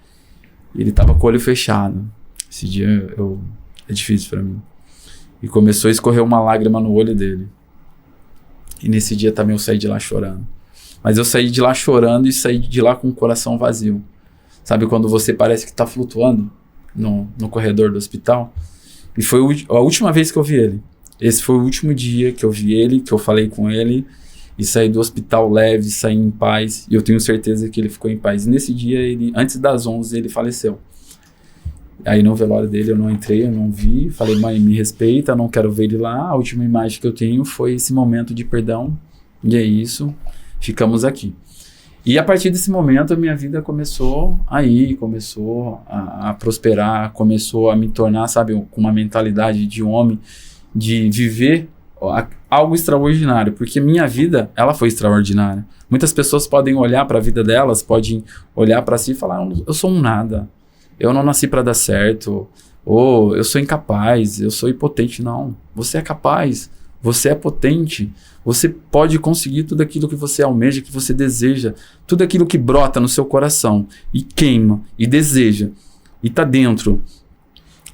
e ele estava com o olho fechado. Esse dia é difícil para mim. E começou a escorrer uma lágrima no olho dele. E nesse dia também eu saí de lá chorando. Mas eu saí de lá chorando e saí de lá com o coração vazio. Sabe quando você parece que tá flutuando no corredor do hospital? E foi a última vez que eu vi ele. Esse foi o último dia que eu vi ele, que eu falei com ele. E saí do hospital leve, saí em paz. E eu tenho certeza que ele ficou em paz. E nesse dia, antes das 11, ele faleceu. Aí no velório dele eu não entrei, eu não vi. Falei, mãe, me respeita, não quero ver ele lá. A última imagem que eu tenho foi esse momento de perdão. E é isso, ficamos aqui. E a partir desse momento a minha vida começou a prosperar, começou a me tornar, sabe, com uma mentalidade de homem, de viver algo extraordinário. Porque minha vida, ela foi extraordinária. Muitas pessoas podem olhar para a vida delas, podem olhar para si e falar, eu sou um nada. Eu não nasci para dar certo, ou eu sou incapaz, eu sou impotente. Não, você é capaz, você é potente, você pode conseguir tudo aquilo que você almeja, que você deseja, tudo aquilo que brota no seu coração e queima e deseja e está dentro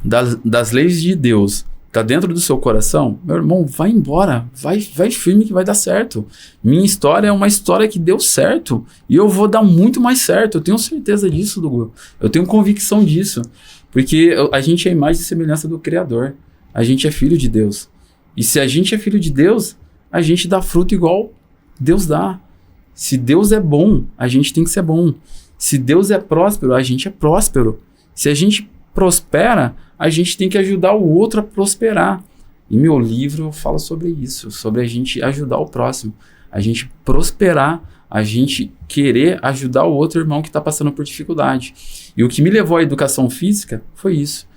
das leis de Deus, está dentro do seu coração, meu irmão, vai embora, vai firme que vai dar certo. Minha história é uma história que deu certo e eu vou dar muito mais certo, eu tenho certeza disso, Dugu. Eu tenho convicção disso, porque a gente é a imagem e semelhança do Criador, a gente é filho de Deus. E se a gente é filho de Deus, a gente dá fruto igual Deus dá. Se Deus é bom, a gente tem que ser bom. Se Deus é próspero, a gente é próspero. Se a gente prospera, a gente tem que ajudar o outro a prosperar. E meu livro fala sobre isso, sobre a gente ajudar o próximo, a gente prosperar, a gente querer ajudar o outro irmão que está passando por dificuldade. E o que me levou à educação física foi isso,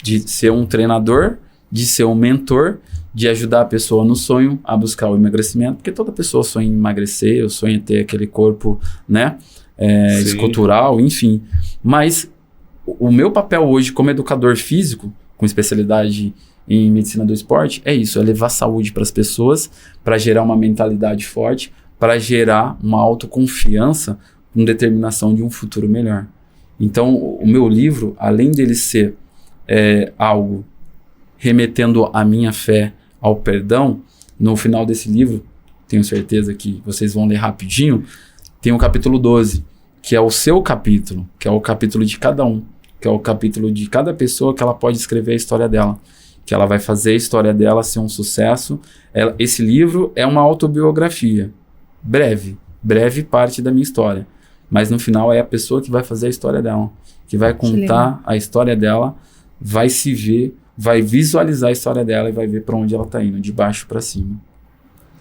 de ser um treinador, de ser um mentor, de ajudar a pessoa no sonho a buscar o emagrecimento, porque toda pessoa sonha em emagrecer, eu sonho em ter aquele corpo, né, escultural, enfim. Mas o meu papel hoje como educador físico, com especialidade em medicina do esporte, é isso, é levar saúde para as pessoas, para gerar uma mentalidade forte, para gerar uma autoconfiança com determinação de um futuro melhor. Então, o meu livro, além dele ser algo remetendo a minha fé ao perdão, no final desse livro, tenho certeza que vocês vão ler rapidinho, tem o capítulo 12, que é o seu capítulo, que é o capítulo de cada um, que é o capítulo de cada pessoa que ela pode escrever a história dela, que ela vai fazer a história dela ser um sucesso. Esse livro é uma autobiografia, breve parte da minha história, mas no final é a pessoa que vai fazer a história dela, que vai contar a história dela, vai se ver, vai visualizar a história dela e vai ver para onde ela tá indo, de baixo para cima.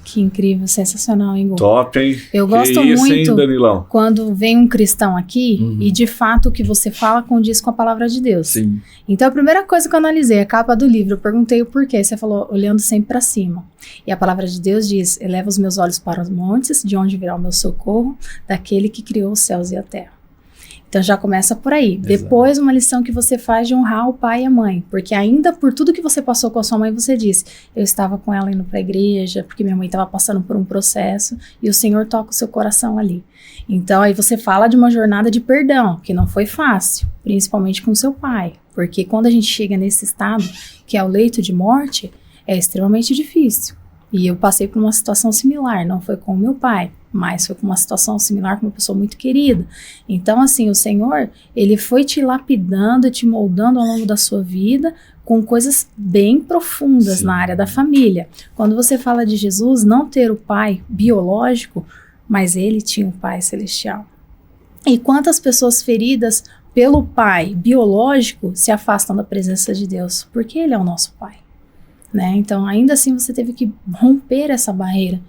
Que incrível, sensacional, hein, Gu? Top, hein? Eu gosto muito, hein, Danilão? Quando vem um cristão aqui e de fato o que você fala condiz com a palavra de Deus. Sim. Então a primeira coisa que eu analisei, a capa do livro, eu perguntei o porquê, você falou olhando sempre para cima. E a palavra de Deus diz, eleva os meus olhos para os montes, de onde virá o meu socorro, daquele que criou os céus e a terra. Então já começa por aí. Exato. Depois uma lição que você faz de honrar o pai e a mãe, porque ainda por tudo que você passou com a sua mãe, você disse, eu estava com ela indo para a igreja, porque minha mãe estava passando por um processo, e o Senhor toca o seu coração ali. Então aí você fala de uma jornada de perdão, que não foi fácil, principalmente com seu pai, porque quando a gente chega nesse estado, que é o leito de morte, é extremamente difícil. E eu passei por uma situação similar, não foi com o meu pai, mas foi com uma situação similar com uma pessoa muito querida. Então, assim, o Senhor, ele foi te lapidando, te moldando ao longo da sua vida com coisas bem profundas na área da família. Quando você fala de Jesus não ter o pai biológico, mas ele tinha um pai celestial. E quantas pessoas feridas pelo pai biológico se afastam da presença de Deus? Porque ele é o nosso pai. Né? Então, ainda assim, você teve que romper essa barreira.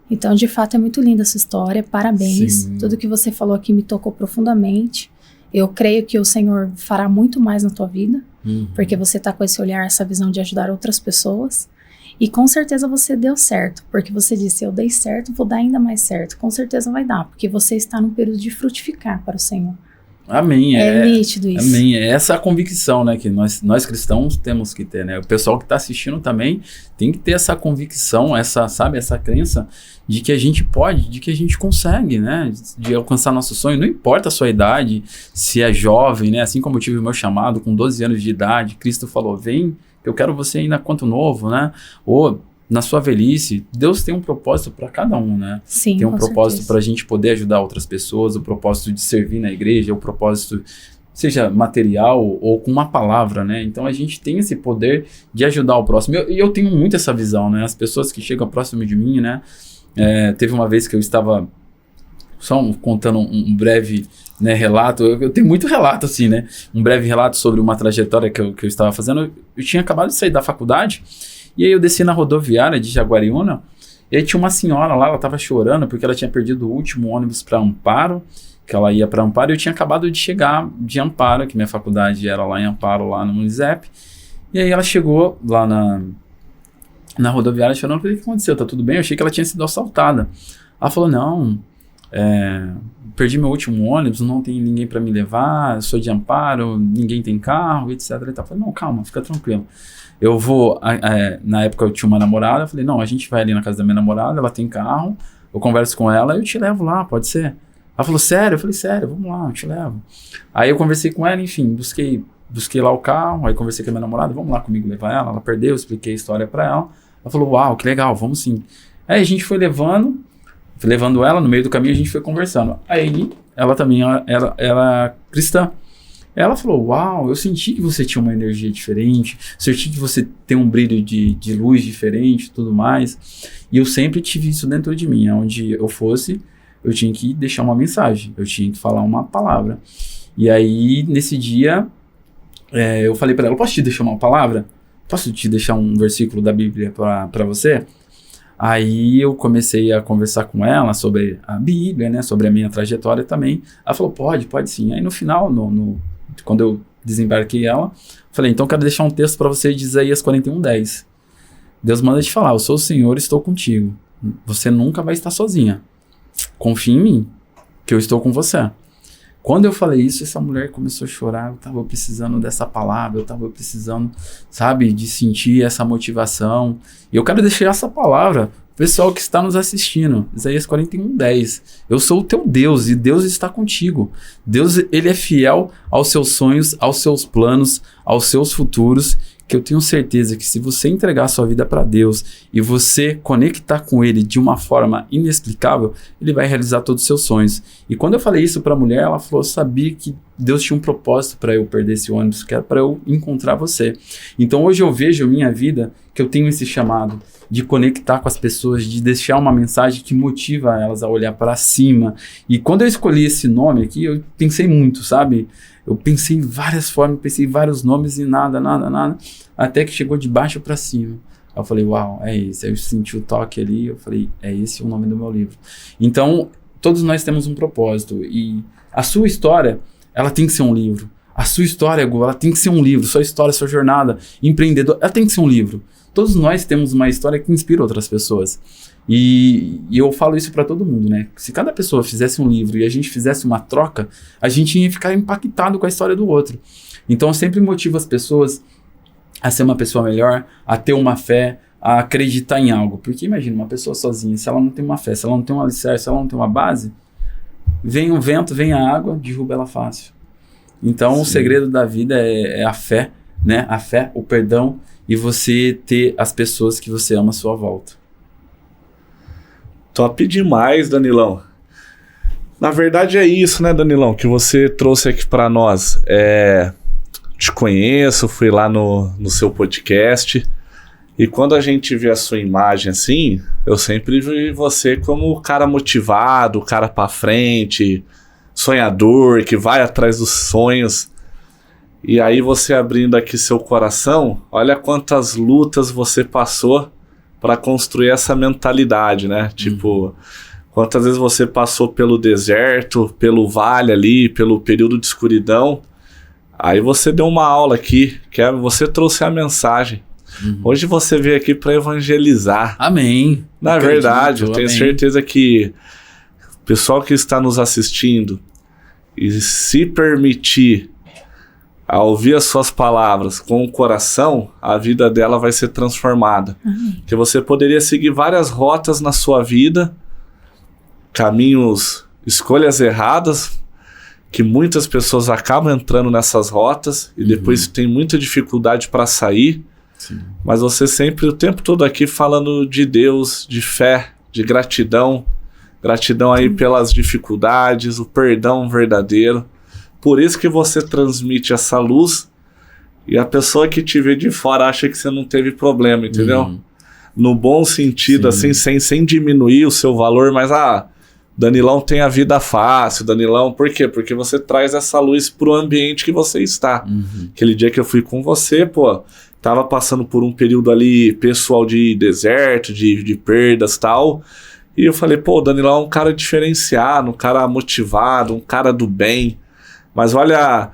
Então, de fato, é muito linda essa história. Parabéns. Sim. Tudo que você falou aqui me tocou profundamente. Eu creio que o Senhor fará muito mais na tua vida, porque você está com esse olhar, essa visão de ajudar outras pessoas. E com certeza você deu certo, porque você disse, eu dei certo, vou dar ainda mais certo. Com certeza vai dar, porque você está num período de frutificar para o Senhor. Amém. É nítido isso. Amém. Essa é a convicção, né, que nós cristãos temos que ter, né? O pessoal que está assistindo também tem que ter essa convicção, essa crença de que a gente pode, de que a gente consegue, né? De alcançar nosso sonho. Não importa a sua idade, se é jovem, né? Assim como eu tive o meu chamado com 12 anos de idade, Cristo falou, vem, eu quero você ainda quanto novo, né? Ou na sua velhice, Deus tem um propósito para cada um, né? Sim, tem um com propósito certeza. para a gente poder ajudar outras pessoas, o propósito de servir na igreja, o propósito, seja material ou com uma palavra, né? Então a gente tem esse poder de ajudar o próximo. E eu tenho muito essa visão, né? As pessoas que chegam próximo de mim, né? Teve uma vez que eu estava só contando um breve, né, relato. Eu tenho muito relato assim, né? Um breve relato sobre uma trajetória que eu estava fazendo. Eu tinha acabado de sair da faculdade. E aí eu desci na rodoviária de Jaguariúna, e aí tinha uma senhora lá, ela estava chorando porque ela tinha perdido o último ônibus para Amparo, que ela ia para Amparo, e eu tinha acabado de chegar de Amparo, que minha faculdade era lá em Amparo, lá no Unisep. E aí ela chegou lá na rodoviária chorando, falei, o que aconteceu? Tá tudo bem? Eu achei que ela tinha sido assaltada. Ela falou, não, perdi meu último ônibus, não tem ninguém para me levar, sou de Amparo, ninguém tem carro, etc. Eu falei, não, calma, fica tranquilo. Eu vou, na época eu tinha uma namorada, eu falei, não, a gente vai ali na casa da minha namorada, ela tem carro, eu converso com ela e eu te levo lá, pode ser? Ela falou, sério? Eu falei, sério, vamos lá, eu te levo. Aí eu conversei com ela, enfim, busquei lá o carro, aí conversei com a minha namorada, vamos lá comigo levar ela perdeu, eu expliquei a história pra ela. Ela falou, uau, que legal, vamos sim. Aí a gente foi levando ela, no meio do caminho a gente foi conversando. Aí ela também, ela era cristã. Ela falou, uau, eu senti que você tinha uma energia diferente, senti que você tem um brilho de luz diferente e tudo mais. E eu sempre tive isso dentro de mim, onde eu fosse, eu tinha que deixar uma mensagem, eu tinha que falar uma palavra. E aí, nesse dia, eu falei para ela, posso te deixar uma palavra? Posso te deixar um versículo da Bíblia para você? Aí eu comecei a conversar com ela sobre a Bíblia, né, sobre a minha trajetória também. Ela falou, pode sim. Aí no final, quando eu desembarquei ela, falei, então quero deixar um texto para você de Isaías 41:10. Deus manda te falar, eu sou o Senhor, estou contigo. Você nunca vai estar sozinha. Confie em mim, que eu estou com você. Quando eu falei isso, essa mulher começou a chorar, eu estava precisando dessa palavra, eu estava precisando, sabe, de sentir essa motivação. E eu quero deixar essa palavra, pessoal que está nos assistindo, Isaías 41:10. Eu sou o teu Deus e Deus está contigo. Deus, ele é fiel aos seus sonhos, aos seus planos, aos seus futuros, que eu tenho certeza que se você entregar a sua vida para Deus e você conectar com Ele de uma forma inexplicável, Ele vai realizar todos os seus sonhos. E quando eu falei isso para a mulher, ela falou, eu sabia que Deus tinha um propósito para eu perder esse ônibus, que era para eu encontrar você. Então hoje eu vejo a minha vida que eu tenho esse chamado de conectar com as pessoas, de deixar uma mensagem que motiva elas a olhar para cima. E quando eu escolhi esse nome aqui, eu pensei muito, sabe? Eu pensei em várias formas, pensei em vários nomes e nada, até que chegou de baixo para cima. Aí eu falei, uau, é isso. Aí eu senti o toque ali, eu falei, é esse o nome do meu livro. Então, todos nós temos um propósito e a sua história, ela tem que ser um livro. A sua história, Gu, ela tem que ser um livro. Sua história, sua jornada, empreendedor, ela tem que ser um livro. Todos nós temos uma história que inspira outras pessoas. E eu falo isso para todo mundo, né? Se cada pessoa fizesse um livro e a gente fizesse uma troca, a gente ia ficar impactado com a história do outro. Então eu sempre motivo as pessoas a ser uma pessoa melhor, a ter uma fé, a acreditar em algo. Porque imagina, uma pessoa sozinha, se ela não tem uma fé, se ela não tem um alicerce, se ela não tem uma base, vem um vento, vem a água, derruba ela fácil. Então Sim. O segredo da vida é a fé, né? A fé, o perdão e você ter as pessoas que você ama à sua volta. Top demais, Danilão. Na verdade é isso, né, Danilão, que você trouxe aqui para nós. Te conheço, fui lá no seu podcast e quando a gente vê a sua imagem assim, eu sempre vi você como o cara motivado, o cara para frente, sonhador, que vai atrás dos sonhos. E aí você abrindo aqui seu coração, olha quantas lutas você passou para construir essa mentalidade, né? Tipo, quantas vezes você passou pelo deserto, pelo vale ali, pelo período de escuridão. Aí você deu uma aula aqui, você trouxe a mensagem. Hoje você veio aqui para evangelizar. Amém. Na verdade, eu tenho certeza que o pessoal que está nos assistindo e se permitir a ouvir as suas palavras com o coração, a vida dela vai ser transformada. Porque você poderia seguir várias rotas na sua vida, caminhos, escolhas erradas, que muitas pessoas acabam entrando nessas rotas e depois tem muita dificuldade para sair. Sim. Mas você sempre, o tempo todo aqui falando de Deus, de fé, de gratidão. Gratidão aí pelas dificuldades, o perdão verdadeiro. Por isso que você transmite essa luz e a pessoa que te vê de fora acha que você não teve problema, entendeu? No bom sentido, Sim. assim, sem diminuir o seu valor, mas Danilão tem a vida fácil, Danilão, por quê? Porque você traz essa luz pro ambiente que você está. Aquele dia que eu fui com você, tava passando por um período ali pessoal de deserto, de perdas e tal, e eu falei, o Danilão é um cara diferenciado, um cara motivado, um cara do bem. Mas olha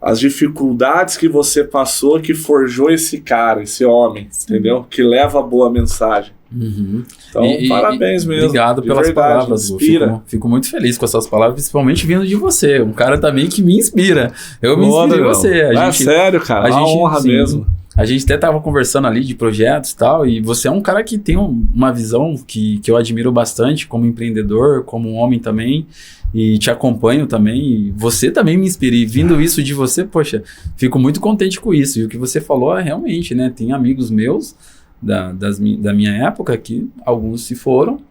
as dificuldades que você passou que forjou esse cara, esse homem, Sim. entendeu? Que leva a boa mensagem. Então, parabéns mesmo. Obrigado pelas palavras, Lu. Fico muito feliz com essas palavras, principalmente vindo de você. Um cara também que me inspira. Eu me inspiro em você. Sério, cara. É uma honra mesmo. A gente até tava conversando ali de projetos e tal, e você é um cara que tem uma visão que eu admiro bastante como empreendedor, como um homem também. E te acompanho também, e você também me inspira, e vindo isso de você, poxa, fico muito contente com isso, e o que você falou é realmente, né, tem amigos meus da minha época que alguns se foram,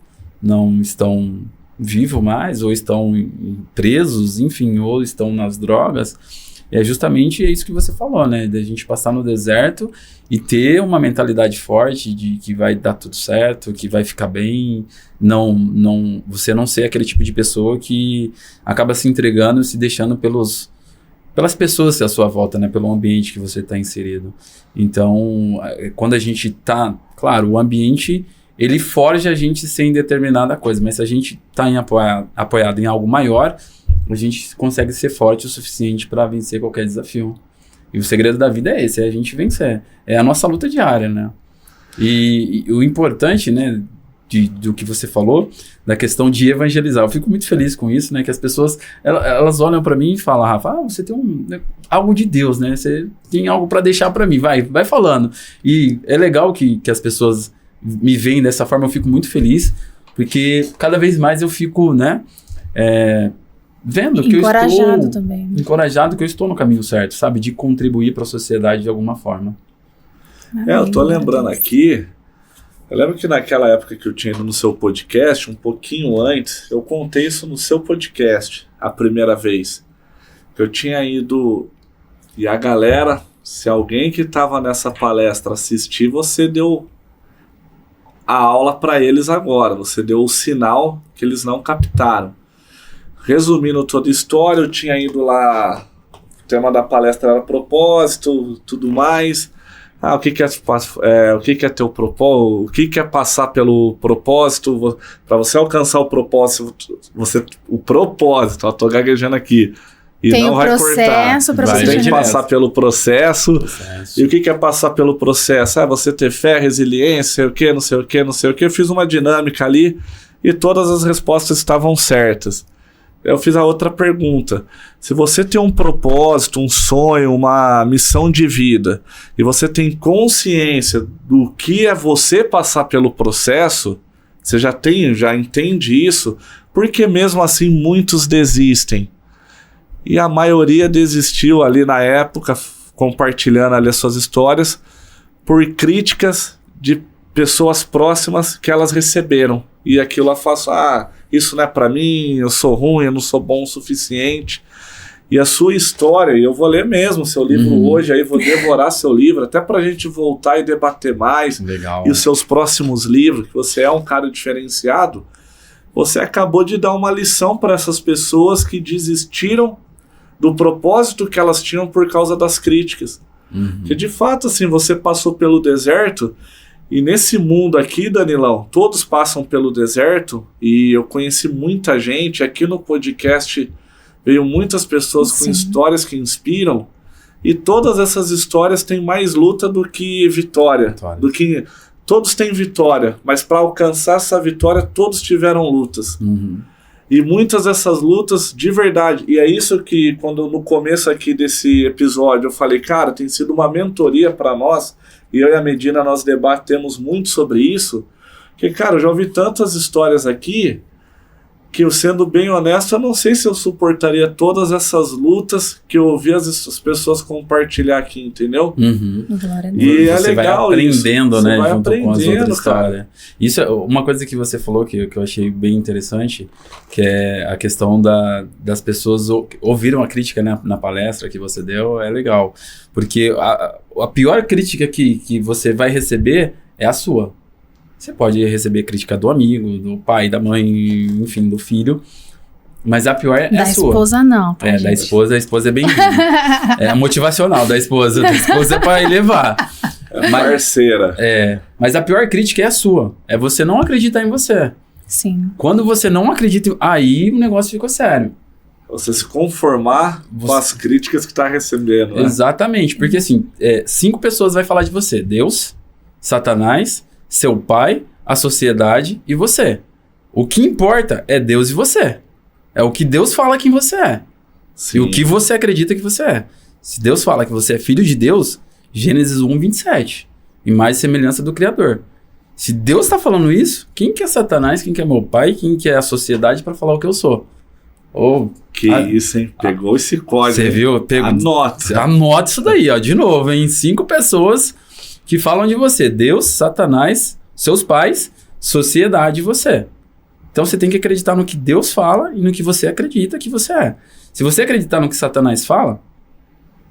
não estão vivos mais, ou estão presos, enfim, ou estão nas drogas, e é justamente isso que você falou, né, da gente passar no deserto e ter uma mentalidade forte de que vai dar tudo certo, que vai ficar bem, você não ser aquele tipo de pessoa que acaba se entregando e se deixando pelas pessoas à sua volta, né, pelo ambiente que você está inserido. Então, quando a gente está, claro, o ambiente, ele forja a gente sem determinada coisa, mas se a gente está apoiado em algo maior, a gente consegue ser forte o suficiente para vencer qualquer desafio. E o segredo da vida é esse, é a gente vencer. É a nossa luta diária, né? E o importante, né, do que você falou, da questão de evangelizar. Eu fico muito feliz com isso, né? Que as pessoas, elas olham para mim e falam, Rafa, você tem algo de Deus, né? Você tem algo para deixar para mim, vai falando. E é legal que as pessoas me veem dessa forma, eu fico muito feliz, porque cada vez mais eu fico, né? Vendo que encorajado que eu estou no caminho certo, sabe? De contribuir para a sociedade de alguma forma. Eu tô lembrando aqui, eu lembro que naquela época que eu tinha ido no seu podcast, um pouquinho antes, eu contei isso no seu podcast, a primeira vez. Eu tinha ido, e a galera, se alguém que estava nessa palestra assistir, você deu a aula para eles agora, você deu o sinal que eles não captaram. Resumindo toda a história, eu tinha ido lá, o tema da palestra era propósito, tudo mais. O que é teu propósito? O que é passar pelo propósito? Para você alcançar o propósito, tô gaguejando aqui. E tem não o vai processo para cortar. você Você tem que chegar. passar pelo processo. E o que é passar pelo processo? Você ter fé, resiliência, não sei o que. Eu fiz uma dinâmica ali e todas as respostas estavam certas. Eu fiz a outra pergunta. Se você tem um propósito, um sonho, uma missão de vida, e você tem consciência do que é você passar pelo processo, você já entende isso, porque mesmo assim muitos desistem. E a maioria desistiu ali na época, compartilhando ali as suas histórias, por críticas de pessoas próximas que elas receberam. E aquilo afasta, isso não é pra mim, eu sou ruim, eu não sou bom o suficiente. E a sua história, e eu vou ler mesmo seu livro hoje, aí vou devorar seu livro, até pra gente voltar e debater mais. Legal. E os seus próximos livros, que você é um cara diferenciado, você acabou de dar uma lição para essas pessoas que desistiram do propósito que elas tinham por causa das críticas. Que de fato, assim, você passou pelo deserto, e nesse mundo aqui, Danilão, todos passam pelo deserto, e eu conheci muita gente, aqui no podcast veio muitas pessoas com histórias que inspiram, e todas essas histórias têm mais luta do que vitória. Todos têm vitória, mas para alcançar essa vitória, todos tiveram lutas. E muitas dessas lutas, de verdade, e é isso que, quando no começo aqui desse episódio eu falei, cara, tem sido uma mentoria para nós, e eu e a Medina nós debatemos muito sobre isso, que, cara, eu já ouvi tantas histórias aqui, que eu, sendo bem honesto, eu não sei se eu suportaria todas essas lutas que eu ouvi as pessoas compartilhar aqui, entendeu? E é você legal vai aprendendo, isso. né, Você vai junto com as aprendendo, outras histórias. Isso é uma coisa que você falou que eu achei bem interessante, que é a questão das pessoas ouviram a crítica, né, na palestra que você deu, é legal. Porque a pior crítica que você vai receber é a sua. Você pode receber crítica do amigo, do pai, da mãe, enfim, do filho. Mas a pior é a sua. Da esposa não, tá, gente? Da esposa, a esposa é bem-vinda. É a motivacional da esposa. Da esposa é pra elevar. É parceira. Mas a pior crítica é a sua. É você não acreditar em você. Sim. Quando você não acredita, aí o negócio ficou sério. Você se conformar com as críticas que tá recebendo, né? Exatamente. Porque assim, 5 pessoas vai falar de você. Deus, Satanás, seu pai, a sociedade e você. O que importa é Deus e você. É o que Deus fala quem você é. Sim. E o que você acredita que você é. Se Deus fala que você é filho de Deus, Gênesis 1:27. Imagem e semelhança do Criador. Se Deus está falando isso, quem que é Satanás, quem que é meu pai, quem que é a sociedade para falar o que eu sou? Isso, hein? Pegou esse código. Você viu? Anota isso daí, ó. De novo, hein? 5 pessoas que falam de você. Deus, Satanás, seus pais, sociedade e você. Então você tem que acreditar no que Deus fala e no que você acredita que você é. Se você acreditar no que Satanás fala,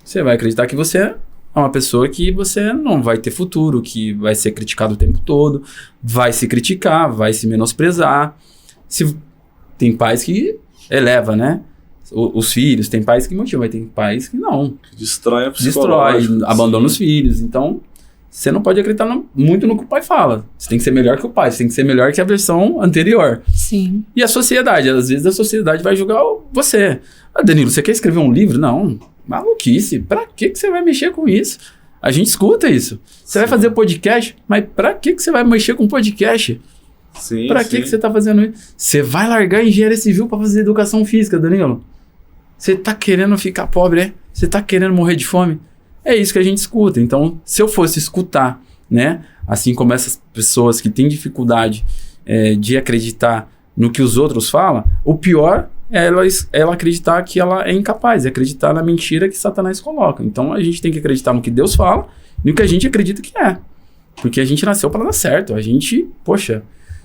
você vai acreditar que você é uma pessoa que você não vai ter futuro, que vai ser criticado o tempo todo, vai se criticar, vai se menosprezar. Tem pais que eleva, né? Os filhos, tem pais que motivam, mas tem pais que não. Destrói a psicológica. Destrói, abandona os filhos. Então, você não pode acreditar muito no que o pai fala. Você tem que ser melhor que o pai, você tem que ser melhor que a versão anterior. Sim. E a sociedade, às vezes a sociedade vai julgar você. Danilo, você quer escrever um livro? Não, maluquice. Pra que você vai mexer com isso? A gente escuta isso. Você vai fazer podcast, mas pra que você vai mexer com podcast? Sim, pra que você tá fazendo isso? Você vai largar a engenharia civil pra fazer educação física, Danilo? Você tá querendo ficar pobre, é? Você tá querendo morrer de fome? É isso que a gente escuta. Então, se eu fosse escutar, né? Assim como essas pessoas que têm dificuldade de acreditar no que os outros falam, o pior é ela acreditar que ela é incapaz, é acreditar na mentira que Satanás coloca. Então, a gente tem que acreditar no que Deus fala e no que a gente acredita que é. Porque a gente nasceu para dar certo. A gente, poxa,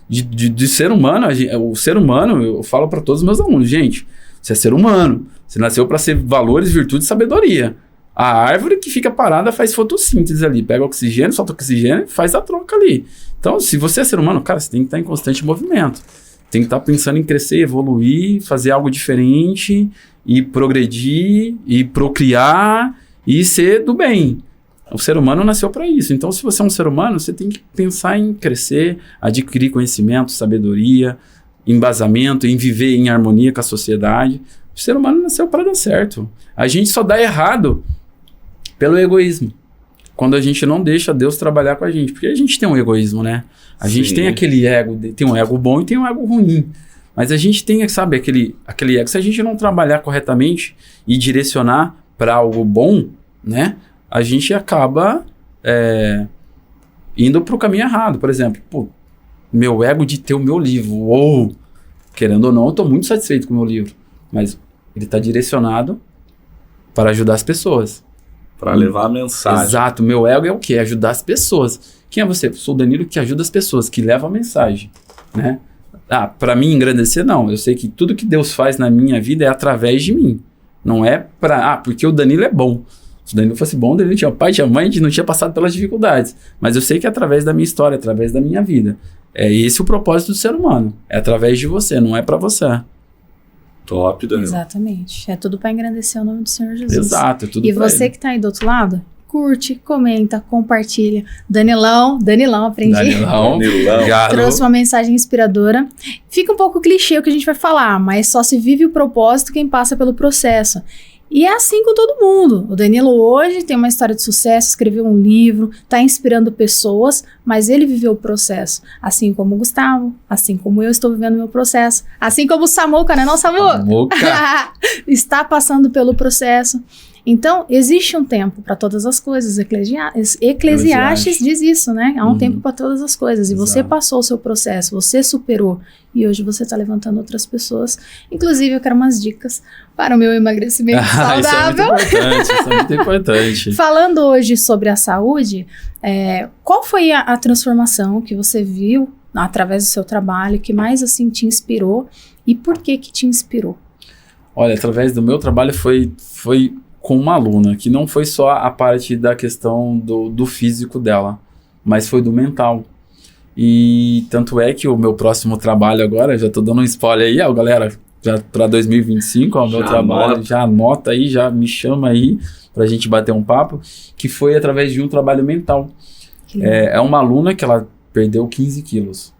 de ser humano, o ser humano, eu falo para todos os meus alunos, gente, você é ser humano. Você nasceu para ser valores, virtude e sabedoria. A árvore que fica parada faz fotossíntese ali. Pega oxigênio, solta oxigênio e faz a troca ali. Então, se você é ser humano, cara, você tem que estar em constante movimento. Tem que estar pensando em crescer, evoluir, fazer algo diferente, e progredir, e procriar, e ser do bem. O ser humano nasceu para isso. Então, se você é um ser humano, você tem que pensar em crescer, adquirir conhecimento, sabedoria, embasamento, em viver em harmonia com a sociedade, O ser humano nasceu para dar certo. A gente só dá errado pelo egoísmo. Quando a gente não deixa Deus trabalhar com a gente. Porque a gente tem um egoísmo, né? A gente tem aquele ego, tem um ego bom e tem um ego ruim. Mas a gente tem, sabe, aquele ego. Se a gente não trabalhar corretamente e direcionar para algo bom, né? A gente acaba indo para o caminho errado. Por exemplo, meu ego de ter o meu livro. Uou! Querendo ou não, eu estou muito satisfeito com o meu livro. Mas ele está direcionado para ajudar as pessoas. Para levar a mensagem. Exato. Meu ego é o quê? Ajudar as pessoas. Quem é você? Eu sou o Danilo que ajuda as pessoas, que leva a mensagem, né? Para mim engrandecer, não. Eu sei que tudo que Deus faz na minha vida é através de mim. Não é porque o Danilo é bom. Se o Danilo fosse bom, o Danilo tinha pai, tinha mãe, não tinha passado pelas dificuldades. Mas eu sei que é através da minha história, através da minha vida. É esse o propósito do ser humano. É através de você, não é para você. Top, Danilo. Exatamente. É tudo para engrandecer o nome do Senhor Jesus. Exato, é tudo E pra você ele. que tá aí do outro lado, curte, comenta, compartilha. Danilão, aprendi. Danilão. Obrigado. Trouxe uma mensagem inspiradora. Fica um pouco clichê o que a gente vai falar, mas só se vive o propósito quem passa pelo processo. E é assim com todo mundo. O Danilo hoje tem uma história de sucesso, escreveu um livro, está inspirando pessoas, mas ele viveu o processo. Assim como o Gustavo, assim como eu estou vivendo o meu processo, assim como o Samuca, né não, Samuca? Samuca. Está passando pelo processo. Então, existe um tempo para todas as coisas. Eclesiastes diz isso, né? Há um tempo para todas as coisas. E você Exato. passou o seu processo, você superou. E hoje você está levantando outras pessoas. Inclusive, eu quero umas dicas para o meu emagrecimento saudável. Isso é muito importante. Falando hoje sobre a saúde, qual foi a transformação que você viu através do seu trabalho, que mais assim te inspirou e por que te inspirou? Olha, através do meu trabalho foi com uma aluna, que não foi só a parte da questão do físico dela, mas foi do mental. E tanto é que o meu próximo trabalho agora, já tô dando um spoiler aí, ó, galera, já para 2025, ó, o meu trabalho, já anota aí, já me chama aí pra gente bater um papo, que foi através de um trabalho mental. É uma aluna que ela perdeu 15 quilos.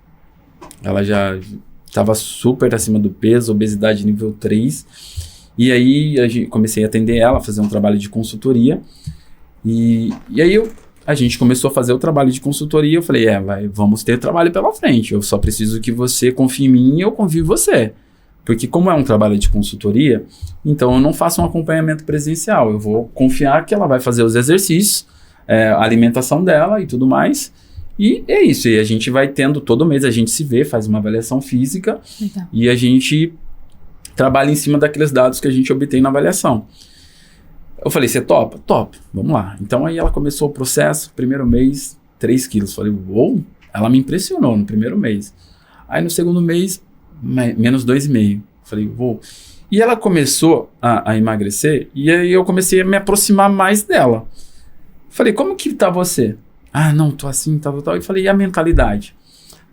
Ela já estava super acima do peso, obesidade nível 3. E aí comecei a atender ela, fazer um trabalho de consultoria. E aí a gente começou a fazer o trabalho de consultoria. Eu falei, vamos ter trabalho pela frente. Eu só preciso que você confie em mim e eu confio em você. Porque como é um trabalho de consultoria, então eu não faço um acompanhamento presencial. Eu vou confiar que ela vai fazer os exercícios, a alimentação dela e tudo mais. E é isso. E a gente vai tendo, todo mês a gente se vê, faz uma avaliação física. Legal. E a gente trabalha em cima daqueles dados que a gente obtém na avaliação. Eu falei, você topa? Top, vamos lá. Então aí ela começou o processo, primeiro mês, 3 quilos. Falei, uou, ela me impressionou no primeiro mês. Aí no segundo mês, menos 2,5. Falei, uou. E ela começou a emagrecer, e aí eu comecei a me aproximar mais dela. Falei, como que tá você? Não, tô assim, tal. E falei, e a mentalidade?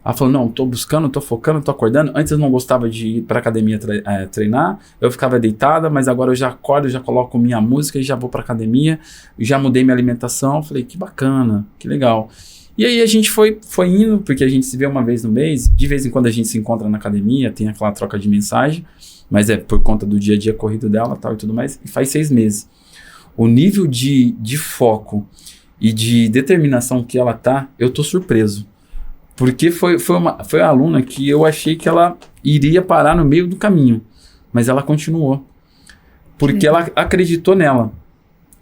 Ela falou, não, tô buscando, tô focando, tô acordando. Antes eu não gostava de ir pra academia treinar, eu ficava deitada, mas agora eu já acordo, já coloco minha música e já vou pra academia, já mudei minha alimentação. Falei, que bacana, que legal. E aí a gente foi indo, porque a gente se vê uma vez no mês, de vez em quando a gente se encontra na academia, tem aquela troca de mensagem, mas é por conta do dia a dia corrido dela tal, e tudo mais, e faz 6 meses. O nível de foco e de determinação que ela tá, eu tô surpreso. Porque foi a aluna que eu achei que ela iria parar no meio do caminho. Mas ela continuou. Porque ela acreditou nela.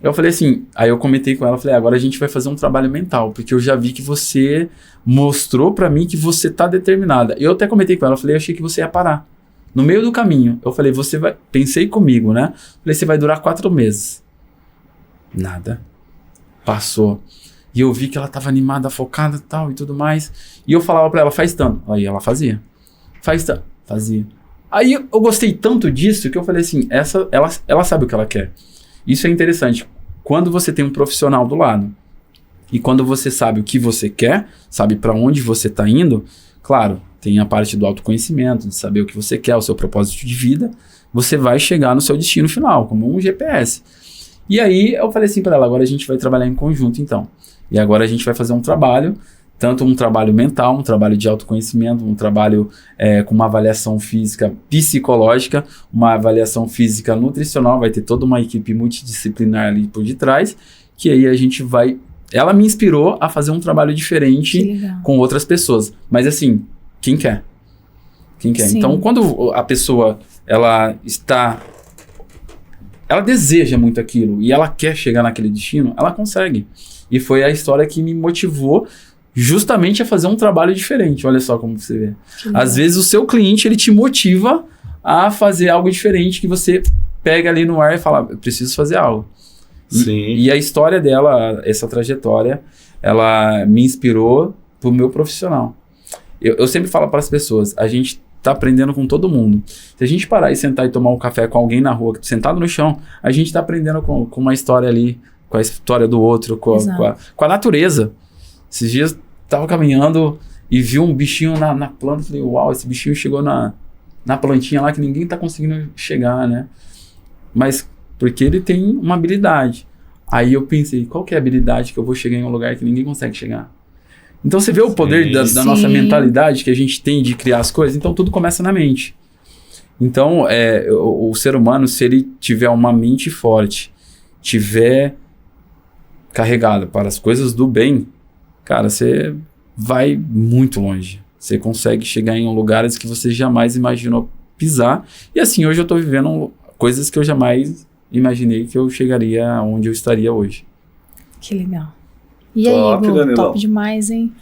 Eu falei assim, aí eu comentei com ela, falei, agora a gente vai fazer um trabalho mental. Porque eu já vi que você mostrou pra mim que você tá determinada. Eu até comentei com ela, falei, eu achei que você ia parar. No meio do caminho. Eu falei, você vai... Pensei comigo, né? Falei, você vai durar 4 meses. Nada. Passou. E eu vi que ela estava animada, focada tal e tudo mais. E eu falava para ela, faz tanto. Aí ela fazia. Faz tanto. Fazia. Aí eu gostei tanto disso que eu falei assim, ela sabe o que ela quer. Isso é interessante. Quando você tem um profissional do lado e quando você sabe o que você quer, sabe para onde você está indo, claro, tem a parte do autoconhecimento, de saber o que você quer, o seu propósito de vida, você vai chegar no seu destino final, como um GPS. E aí eu falei assim para ela, agora a gente vai trabalhar em conjunto então. E agora a gente vai fazer um trabalho tanto um trabalho mental, um trabalho de autoconhecimento, um trabalho com uma avaliação física psicológica, uma avaliação física nutricional, vai ter toda uma equipe multidisciplinar ali por detrás, que aí a gente vai... Ela me inspirou a fazer um trabalho diferente com outras pessoas. Mas assim, quem quer? Quem quer? Sim. Então, quando a pessoa, ela deseja muito aquilo e ela quer chegar naquele destino, ela consegue. E foi a história que me motivou justamente a fazer um trabalho diferente. Olha só como você vê. Às vezes o seu cliente, ele te motiva a fazer algo diferente, que você pega ali no ar e fala, eu preciso fazer algo. Sim. E a história dela, essa trajetória, ela me inspirou pro meu profissional. Eu sempre falo para as pessoas, a gente tá aprendendo com todo mundo. Se a gente parar e sentar e tomar um café com alguém na rua, sentado no chão, a gente tá aprendendo com uma história ali, com a história do outro, com a natureza. Esses dias tava caminhando e vi um bichinho na planta, falei, uau, esse bichinho chegou na plantinha lá que ninguém tá conseguindo chegar, né? Mas porque ele tem uma habilidade. Aí eu pensei, qual que é a habilidade que eu vou chegar em um lugar que ninguém consegue chegar? Então você vê o poder da nossa mentalidade que a gente tem de criar as coisas? Então tudo começa na mente. Então o ser humano, se ele tiver uma mente forte, tiver carregado para as coisas do bem, cara, você vai muito longe. Você consegue chegar em lugares que você jamais imaginou pisar. E assim, hoje eu estou vivendo coisas que eu jamais imaginei que eu chegaria onde eu estaria hoje. Que legal. E aí, Igor, top demais, hein?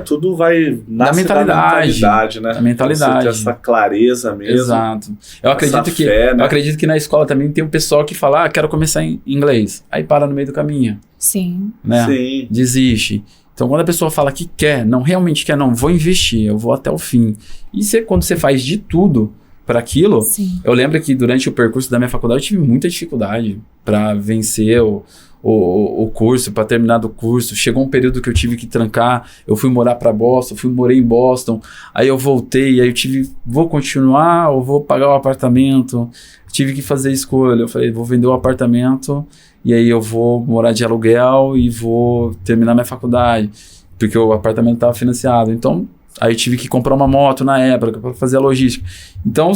Tudo vai na mentalidade, né? A mentalidade. Você ter essa clareza mesmo. Exato. Eu acredito que na escola também tem um pessoal que fala, quero começar em inglês. Aí para no meio do caminho. Sim. Né? Sim. Desiste. Então, quando a pessoa fala que quer, não realmente quer, não, vou investir, eu vou até o fim. E quando você faz de tudo para aquilo, sim, eu lembro que durante o percurso da minha faculdade eu tive muita dificuldade para vencer o curso, para terminar do curso. Chegou um período que eu tive que trancar, eu fui morar para Boston, morei em Boston, aí eu voltei, aí eu vou continuar ou vou pagar o apartamento? Tive que fazer escolha, eu falei, vou vender o apartamento e aí eu vou morar de aluguel e vou terminar minha faculdade, porque o apartamento estava financiado. Então, aí eu tive que comprar uma moto na época para fazer a logística. Então,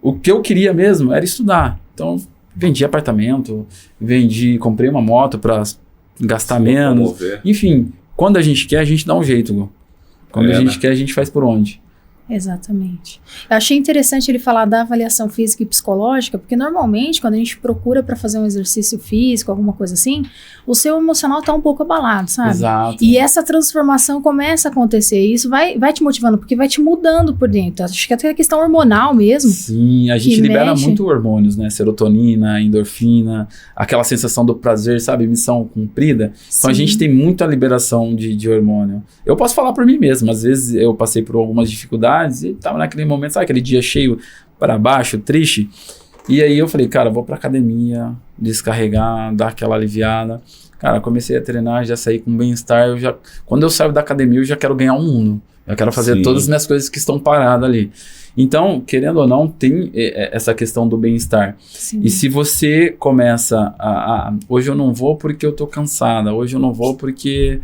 o que eu queria mesmo era estudar. Então, vendi apartamento, comprei uma moto para gastar menos. Enfim, quando a gente quer, a gente dá um jeito. Quando a gente quer, a gente faz por onde. Exatamente. Eu achei interessante ele falar da avaliação física e psicológica, porque normalmente quando a gente procura para fazer um exercício físico, alguma coisa assim, o seu emocional tá um pouco abalado, sabe? Exato. E essa transformação começa a acontecer, e isso vai te motivando, porque vai te mudando por dentro. Acho que até a questão hormonal mesmo. Sim, a gente libera muito hormônios, né? Serotonina, endorfina, aquela sensação do prazer, sabe? Missão cumprida. Então a gente tem muita liberação de hormônio. Eu posso falar por mim mesmo, às vezes eu passei por algumas dificuldades e tava naquele momento, sabe, aquele dia cheio para baixo, triste, e aí eu falei, cara, vou pra academia, descarregar, dar aquela aliviada. Cara, comecei a treinar, já saí com bem-estar, quando eu saio da academia eu já quero ganhar o mundo, eu quero fazer todas as minhas coisas que estão paradas ali. Então, querendo ou não, tem essa questão do bem-estar. E se você começa hoje eu não vou porque eu tô cansada, hoje eu não vou porque,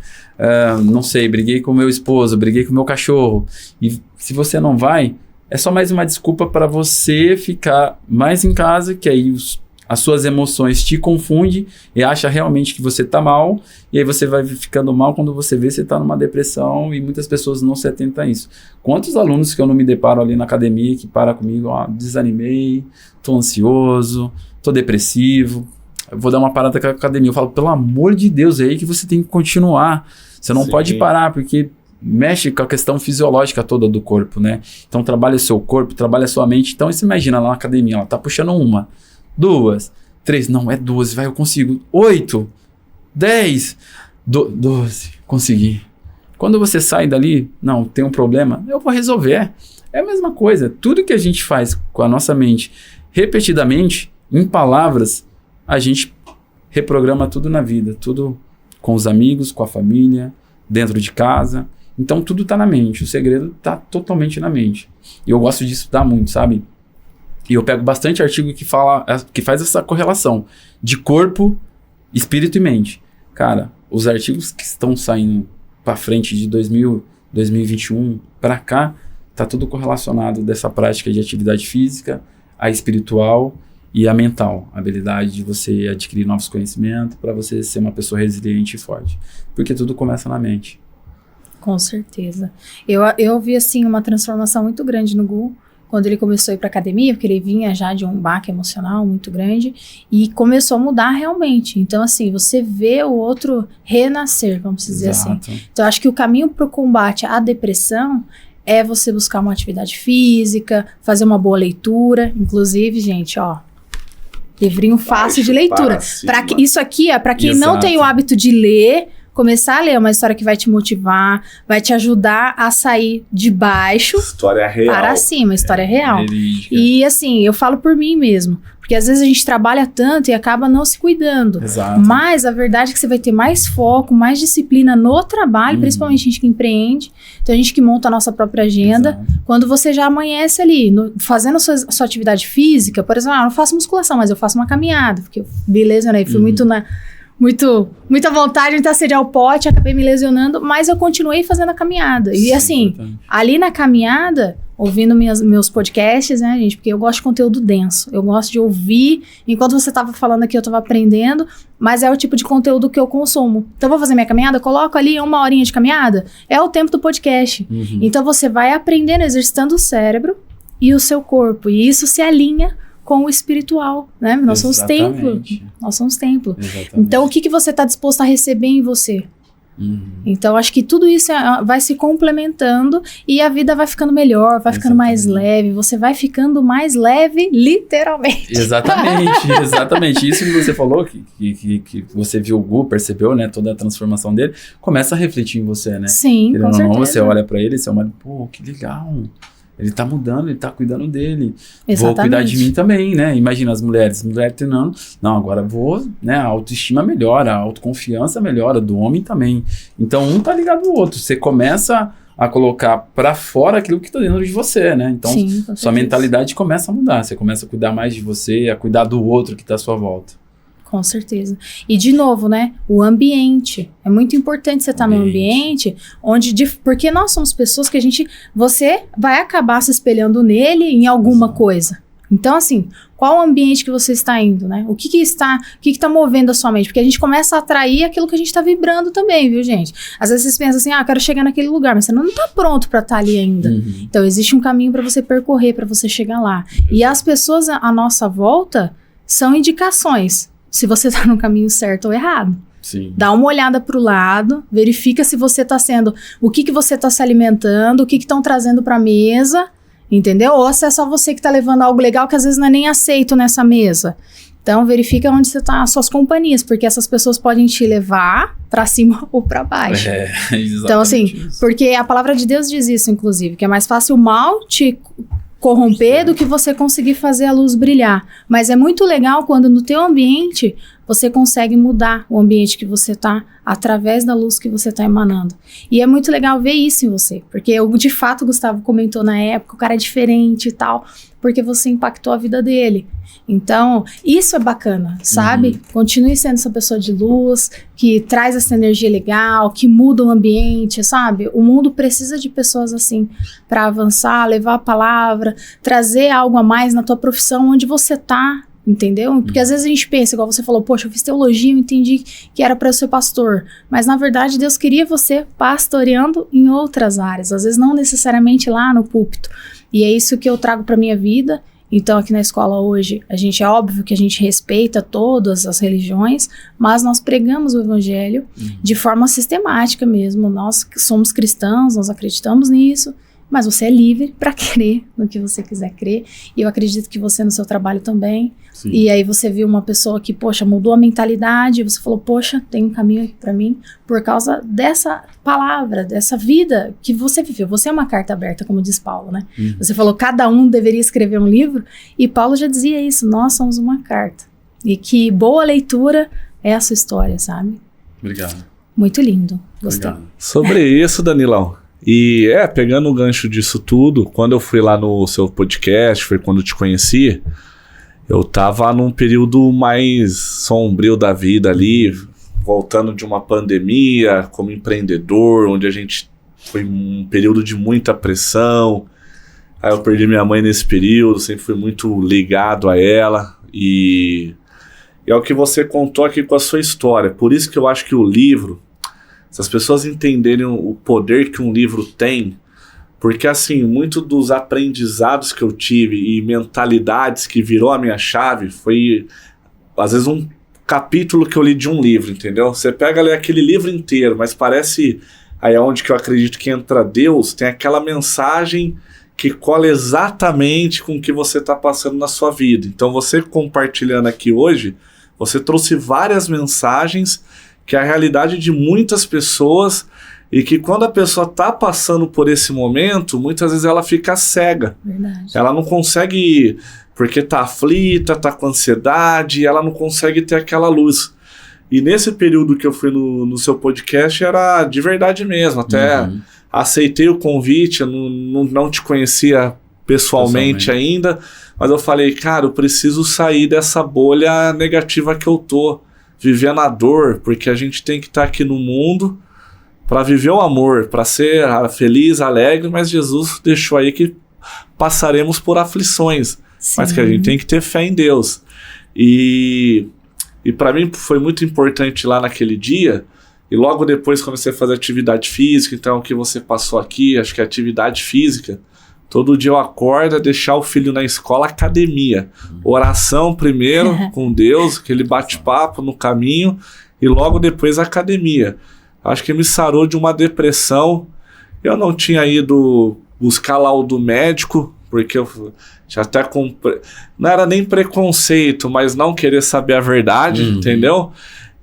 não sei, briguei com o meu esposo, briguei com o meu cachorro. E se você não vai, é só mais uma desculpa para você ficar mais em casa, que aí as suas emoções te confundem e acha realmente que você tá mal, e aí você vai ficando mal quando você vê você tá numa depressão, e muitas pessoas não se atentam a isso. Quantos alunos que eu não me deparo ali na academia que param comigo, desanimei, tô ansioso, tô depressivo, eu vou dar uma parada com a academia. Eu falo, pelo amor de Deus, é aí que você tem que continuar. Você não pode parar, porque mexe com a questão fisiológica toda do corpo, né? Então trabalha o seu corpo, trabalha a sua mente. Então você imagina lá na academia, ela tá puxando 1, 2, 3, não, é 12, vai, eu consigo, 8, 10, 12, consegui. Quando você sai dali, não, tem um problema, eu vou resolver. É a mesma coisa, tudo que a gente faz com a nossa mente, repetidamente, em palavras, a gente reprograma tudo na vida, tudo com os amigos, com a família, dentro de casa. Então tudo tá na mente, o segredo tá totalmente na mente. E eu gosto de estudar muito, sabe? E eu pego bastante artigo que faz essa correlação de corpo, espírito e mente. Cara, os artigos que estão saindo para frente, de 2021 para cá, tá tudo correlacionado dessa prática de atividade física, a espiritual e a mental, a habilidade de você adquirir novos conhecimentos para você ser uma pessoa resiliente e forte. Porque tudo começa na mente. Com certeza. Eu vi, assim, uma transformação muito grande no Gu, quando ele começou a ir para academia, porque ele vinha já de um baque emocional muito grande, e começou a mudar realmente. Então, assim, você vê o outro renascer, vamos dizer assim. Então, acho que o caminho para o combate à depressão é você buscar uma atividade física, fazer uma boa leitura. Inclusive, gente, ó, livrinho fácil de leitura. Isso aqui é para quem não tem o hábito de ler, começar a ler uma história que vai te motivar, vai te ajudar a sair de baixo história real. Para cima, história real. Verídica. E assim, eu falo por mim mesmo, porque às vezes a gente trabalha tanto e acaba não se cuidando. Exato. Mas a verdade é que você vai ter mais foco, mais disciplina no trabalho, principalmente a gente que empreende, então a gente que monta a nossa própria agenda. Exato. Quando você já amanhece ali, fazendo sua atividade física, por exemplo, eu não faço musculação, mas eu faço uma caminhada, porque beleza, né? Fui muita vontade de assediar o pote, acabei me lesionando, mas eu continuei fazendo a caminhada. E assim, ali na caminhada, ouvindo meus podcasts, né, gente, porque eu gosto de conteúdo denso, eu gosto de ouvir, enquanto você estava falando aqui, eu estava aprendendo, mas é o tipo de conteúdo que eu consumo. Então, eu vou fazer minha caminhada, eu coloco ali 1 horinha de caminhada, é o tempo do podcast. Então, você vai aprendendo, exercitando o cérebro e o seu corpo, e isso se alinha com o espiritual, né? Nós somos templo. Nós somos templo. Então, o que você está disposto a receber em você? Então, acho que tudo isso vai se complementando e a vida vai ficando melhor, vai ficando mais leve. Você vai ficando mais leve, literalmente. Exatamente. Isso que você falou, que você viu o Gu, percebeu, né? Toda a transformação dele, começa a refletir em você, né? Sim, com certeza. Você olha pra ele, você olha, pô, que legal. Ele tá mudando, ele tá cuidando dele. Exatamente. Vou cuidar de mim também, né? Imagina as mulheres treinando. Não, agora vou, né? A autoestima melhora, a autoconfiança melhora, do homem também. Então, um tá ligado ao outro. Você começa a colocar pra fora aquilo que tá dentro de você, né? Então, sua mentalidade começa a mudar. Você começa a cuidar mais de você, a cuidar do outro que tá à sua volta. Com certeza. E de novo, né? O ambiente. É muito importante você estar num ambiente onde... Porque nós somos pessoas que você vai acabar se espelhando nele em alguma coisa. Então, assim, qual o ambiente que você está indo, né? O que está movendo a sua mente? Porque a gente começa a atrair aquilo que a gente está vibrando também, viu, gente? Às vezes vocês pensam assim, eu quero chegar naquele lugar, mas você não está pronto para estar ali ainda. Então, existe um caminho para você percorrer, para você chegar lá. E as pessoas à nossa volta são indicações. Se você está no caminho certo ou errado. Sim. Dá uma olhada para o lado, verifica se você está sendo... O que você está se alimentando, o que estão trazendo para a mesa, entendeu? Ou se é só você que está levando algo legal que às vezes não é nem aceito nessa mesa. Então, verifica onde você está, as suas companhias, porque essas pessoas podem te levar para cima ou para baixo. Então, assim, porque a palavra de Deus diz isso, inclusive, que é mais fácil o mal te corromper do que você conseguir fazer a luz brilhar. Mas é muito legal quando no teu ambiente você consegue mudar o ambiente que você tá através da luz que você tá emanando. E é muito legal ver isso em você, porque de fato o Gustavo comentou na época, o cara é diferente e tal, porque você impactou a vida dele. Então, isso é bacana, sabe? Continue sendo essa pessoa de luz, que traz essa energia legal, que muda o ambiente, sabe? O mundo precisa de pessoas assim, para avançar, levar a palavra, trazer algo a mais na tua profissão, onde você tá, entendeu? Porque às vezes a gente pensa, igual você falou, poxa, eu fiz teologia, eu entendi que era para eu ser pastor, mas na verdade Deus queria você pastoreando em outras áreas, às vezes não necessariamente lá no púlpito. E é isso que eu trago para minha vida. Então, aqui na escola hoje, é óbvio que a gente respeita todas as religiões, mas nós pregamos o evangelho de forma sistemática mesmo. Nós somos cristãos, nós acreditamos nisso, mas você é livre para crer no que você quiser crer. E eu acredito que você no seu trabalho também. Sim. E aí você viu uma pessoa que, poxa, mudou a mentalidade, você falou, poxa, tem um caminho aqui para mim, por causa dessa palavra, dessa vida que você viveu. Você é uma carta aberta, como diz Paulo, né? Você falou, cada um deveria escrever um livro, e Paulo já dizia isso, nós somos uma carta. E que boa leitura é a sua história, sabe? Obrigado. Muito lindo, gostei. Obrigado. Sobre isso, Danilão, e pegando o gancho disso tudo, quando eu fui lá no seu podcast, foi quando eu te conheci, eu tava num período mais sombrio da vida ali, voltando de uma pandemia, como empreendedor, onde a gente foi um período de muita pressão. Aí eu perdi minha mãe nesse período, sempre fui muito ligado a ela. E é o que você contou aqui com a sua história. Por isso que eu acho que o livro, se as pessoas entenderem o poder que um livro tem, porque assim, muito dos aprendizados que eu tive e mentalidades que virou a minha chave foi, às vezes, um capítulo que eu li de um livro, entendeu? Você pega ali aquele livro inteiro, mas parece, aí é onde que eu acredito que entra Deus, tem aquela mensagem que cola exatamente com o que você está passando na sua vida. Então você compartilhando aqui hoje, você trouxe várias mensagens que é a realidade de muitas pessoas e que quando a pessoa está passando por esse momento, muitas vezes ela fica cega. Verdade. Ela não consegue, porque está aflita, está com ansiedade, ela não consegue ter aquela luz. E nesse período que eu fui no seu podcast, era de verdade mesmo. Até aceitei o convite, eu não te conhecia pessoalmente ainda, mas eu falei, cara, eu preciso sair dessa bolha negativa que eu tô, vivendo a dor, porque a gente tem que estar aqui no mundo para viver o amor, para ser feliz, alegre, mas Jesus deixou aí que passaremos por aflições, mas que a gente tem que ter fé em Deus. E para mim foi muito importante lá naquele dia, e logo depois comecei a fazer atividade física. Então o que você passou aqui, acho que a atividade física, todo dia eu acordo, deixar o filho na escola, academia, oração primeiro com Deus, aquele bate-papo no caminho, e logo depois a academia. Acho que me sarou de uma depressão. Eu não tinha ido buscar laudo médico, porque eu já até não era nem preconceito, mas não querer saber a verdade, entendeu?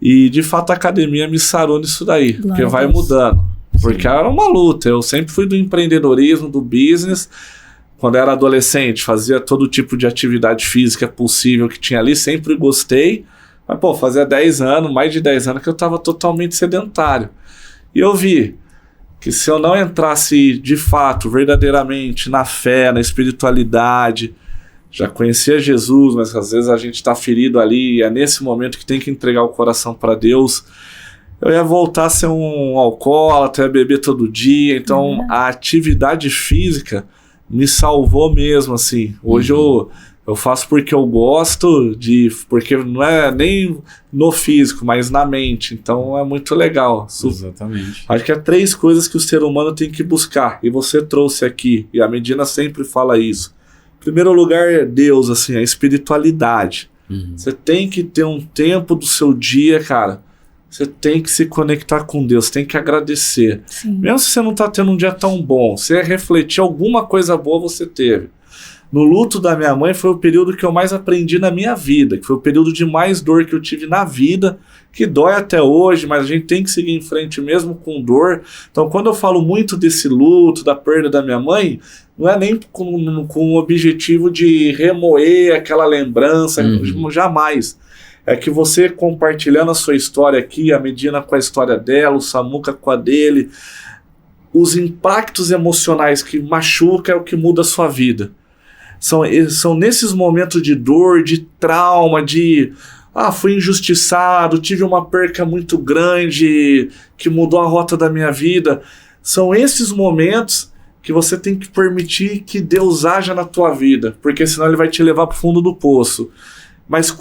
E de fato a academia me sarou nisso daí, porque vai mudando. Porque era uma luta. Eu sempre fui do empreendedorismo, do business. Quando eu era adolescente, fazia todo tipo de atividade física possível que tinha ali, sempre gostei. Mas, pô, fazia 10 anos, mais de 10 anos que eu estava totalmente sedentário. E eu vi que se eu não entrasse de fato, verdadeiramente, na fé, na espiritualidade, já conhecia Jesus, mas às vezes a gente está ferido ali, e é nesse momento que tem que entregar o coração para Deus, eu ia voltar a ser um alcoólatra, ia beber todo dia. Então a atividade física me salvou mesmo, assim. Hoje eu faço porque eu gosto, porque não é nem no físico, mas na mente. Então é muito legal. Exatamente. Acho que é 3 coisas que o ser humano tem que buscar. E você trouxe aqui, e a Medina sempre fala isso. Em primeiro lugar é Deus, assim, a espiritualidade. Você tem que ter um tempo do seu dia, cara. Você tem que se conectar com Deus, tem que agradecer. Sim. Mesmo se você não está tendo um dia tão bom, você refletir alguma coisa boa você teve. No luto da minha mãe foi o período que eu mais aprendi na minha vida, que foi o período de mais dor que eu tive na vida, que dói até hoje, mas a gente tem que seguir em frente mesmo com dor. Então quando eu falo muito desse luto, da perda da minha mãe, não é nem com o objetivo de remoer aquela lembrança, jamais. É que você compartilhando a sua história aqui, a Medina com a história dela, o Samuca com a dele, os impactos emocionais que machucam é o que muda a sua vida. São nesses momentos de dor, de trauma, fui injustiçado, tive uma perca muito grande que mudou a rota da minha vida. São esses momentos que você tem que permitir que Deus haja na tua vida, porque senão ele vai te levar para o fundo do poço. Mas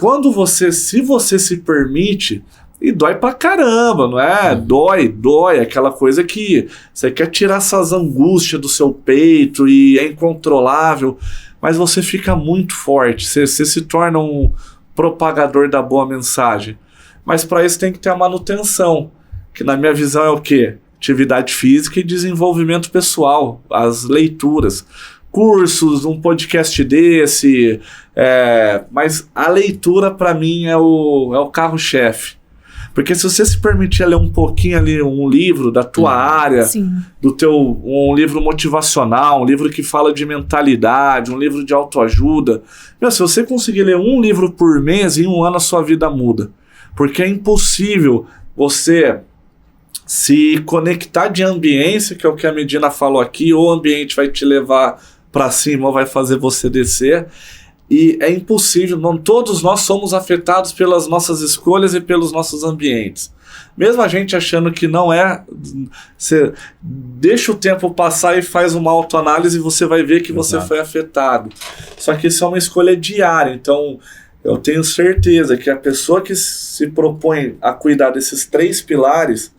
se você se permite, e dói pra caramba, não é? Dói, aquela coisa que você quer tirar essas angústias do seu peito e é incontrolável, mas você fica muito forte, você se torna um propagador da boa mensagem. Mas para isso tem que ter a manutenção, que na minha visão é o quê? Atividade física e desenvolvimento pessoal, as leituras. Cursos, um podcast desse, mas a leitura para mim é o carro-chefe. Porque se você se permitir ler um pouquinho ali um livro da tua área, um livro motivacional, um livro que fala de mentalidade, um livro de autoajuda, se você conseguir ler um livro por mês, em um ano a sua vida muda. Porque é impossível você se conectar de ambiência, que é o que a Medina falou aqui, ou o ambiente vai te levar para cima ou vai fazer você descer. E é impossível, não todos nós somos afetados pelas nossas escolhas e pelos nossos ambientes. Mesmo a gente achando que não é, você deixa o tempo passar e faz uma autoanálise e você vai ver que você foi afetado. Só que isso é uma escolha diária, então eu tenho certeza que a pessoa que se propõe a cuidar desses 3 pilares,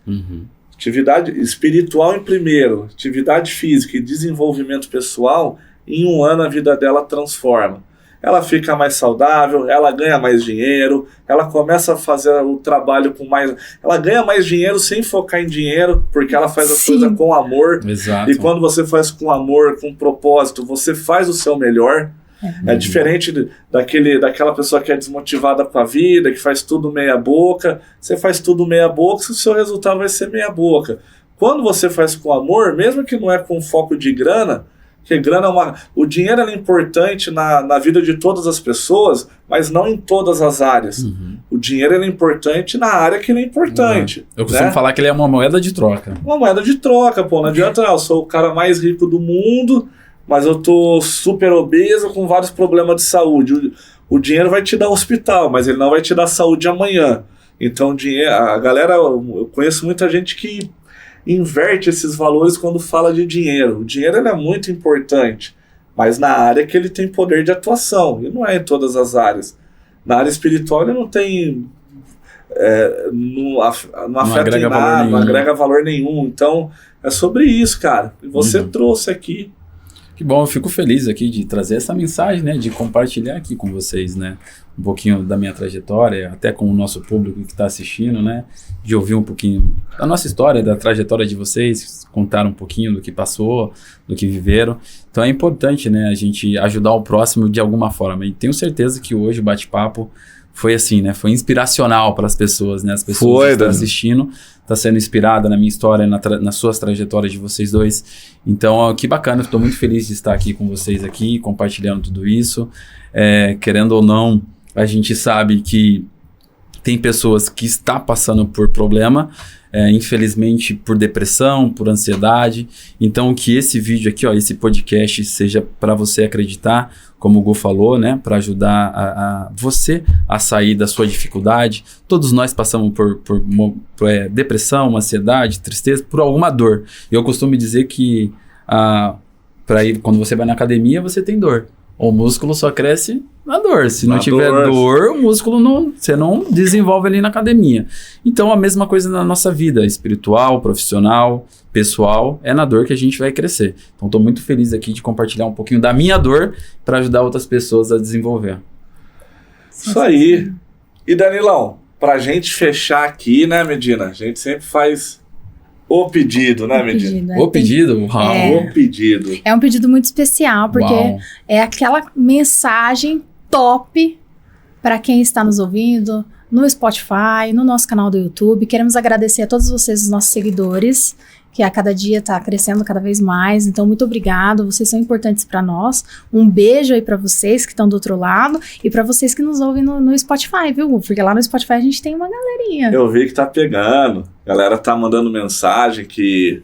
atividade espiritual em primeiro, atividade física e desenvolvimento pessoal, em 1 ano a vida dela transforma. Ela fica mais saudável, ela ganha mais dinheiro, ela começa a fazer o trabalho com mais... Ela ganha mais dinheiro sem focar em dinheiro, porque ela faz as coisas com amor. Exato. E quando você faz com amor, com propósito, você faz o seu melhor. É diferente daquela pessoa que é desmotivada com a vida, que faz tudo meia boca. Você faz tudo meia boca, o seu resultado vai ser meia boca. Quando você faz com amor, mesmo que não é com foco de grana, porque grana o dinheiro é importante na vida de todas as pessoas, mas não em todas as áreas. O dinheiro é importante na área que ele é importante. Eu costumo falar que ele é uma moeda de troca. Uma moeda de troca, pô. Não adianta, eu sou o cara mais rico do mundo, mas eu tô super obeso com vários problemas de saúde. O dinheiro vai te dar hospital, mas ele não vai te dar saúde amanhã. Então, a galera, eu conheço muita gente que inverte esses valores quando fala de dinheiro. O dinheiro ele é muito importante, mas na área que ele tem poder de atuação, e não é em todas as áreas. Na área espiritual ele não tem... não afeta em nada, não agrega valor nenhum. Então, é sobre isso, cara. E você trouxe aqui. Que bom, eu fico feliz aqui de trazer essa mensagem, né, de compartilhar aqui com vocês, né, um pouquinho da minha trajetória, até com o nosso público que está assistindo, né, de ouvir um pouquinho da nossa história, da trajetória de vocês, contar um pouquinho do que passou, do que viveram. Então é importante, né, a gente ajudar o próximo de alguma forma. E tenho certeza que hoje o bate-papo foi assim, né, foi inspiracional para as pessoas, né, as pessoas que estão assistindo, está sendo inspirada na minha história, nas suas trajetórias de vocês dois. Então, que bacana, estou muito feliz de estar aqui com vocês aqui, compartilhando tudo isso. Querendo ou não, a gente sabe que tem pessoas que estão passando por problema, infelizmente por depressão, por ansiedade. Então, que esse vídeo aqui, ó, esse podcast seja para você acreditar, como o Gu falou, né, para ajudar você a sair da sua dificuldade. Todos nós passamos por depressão, ansiedade, tristeza, por alguma dor. Eu costumo dizer que quando você vai na academia, você tem dor. O músculo só cresce na dor. Se não tiver dor, o músculo você não desenvolve ali na academia. Então, a mesma coisa na nossa vida, espiritual, profissional, pessoal, é na dor que a gente vai crescer. Então, estou muito feliz aqui de compartilhar um pouquinho da minha dor para ajudar outras pessoas a desenvolver. Isso aí. E, Danilão, pra gente fechar aqui, né, Medina? A gente sempre faz o pedido, né, Medina? O pedido? O pedido. É um pedido muito especial, porque é aquela mensagem top para quem está nos ouvindo no Spotify, no nosso canal do YouTube. Queremos agradecer a todos vocês, os nossos seguidores, que a cada dia está crescendo cada vez mais. Então, muito obrigado. Vocês são importantes para nós. Um beijo aí para vocês que estão do outro lado e para vocês que nos ouvem no Spotify, viu? Porque lá no Spotify a gente tem uma galerinha. Eu vi que tá pegando. A galera tá mandando mensagem que...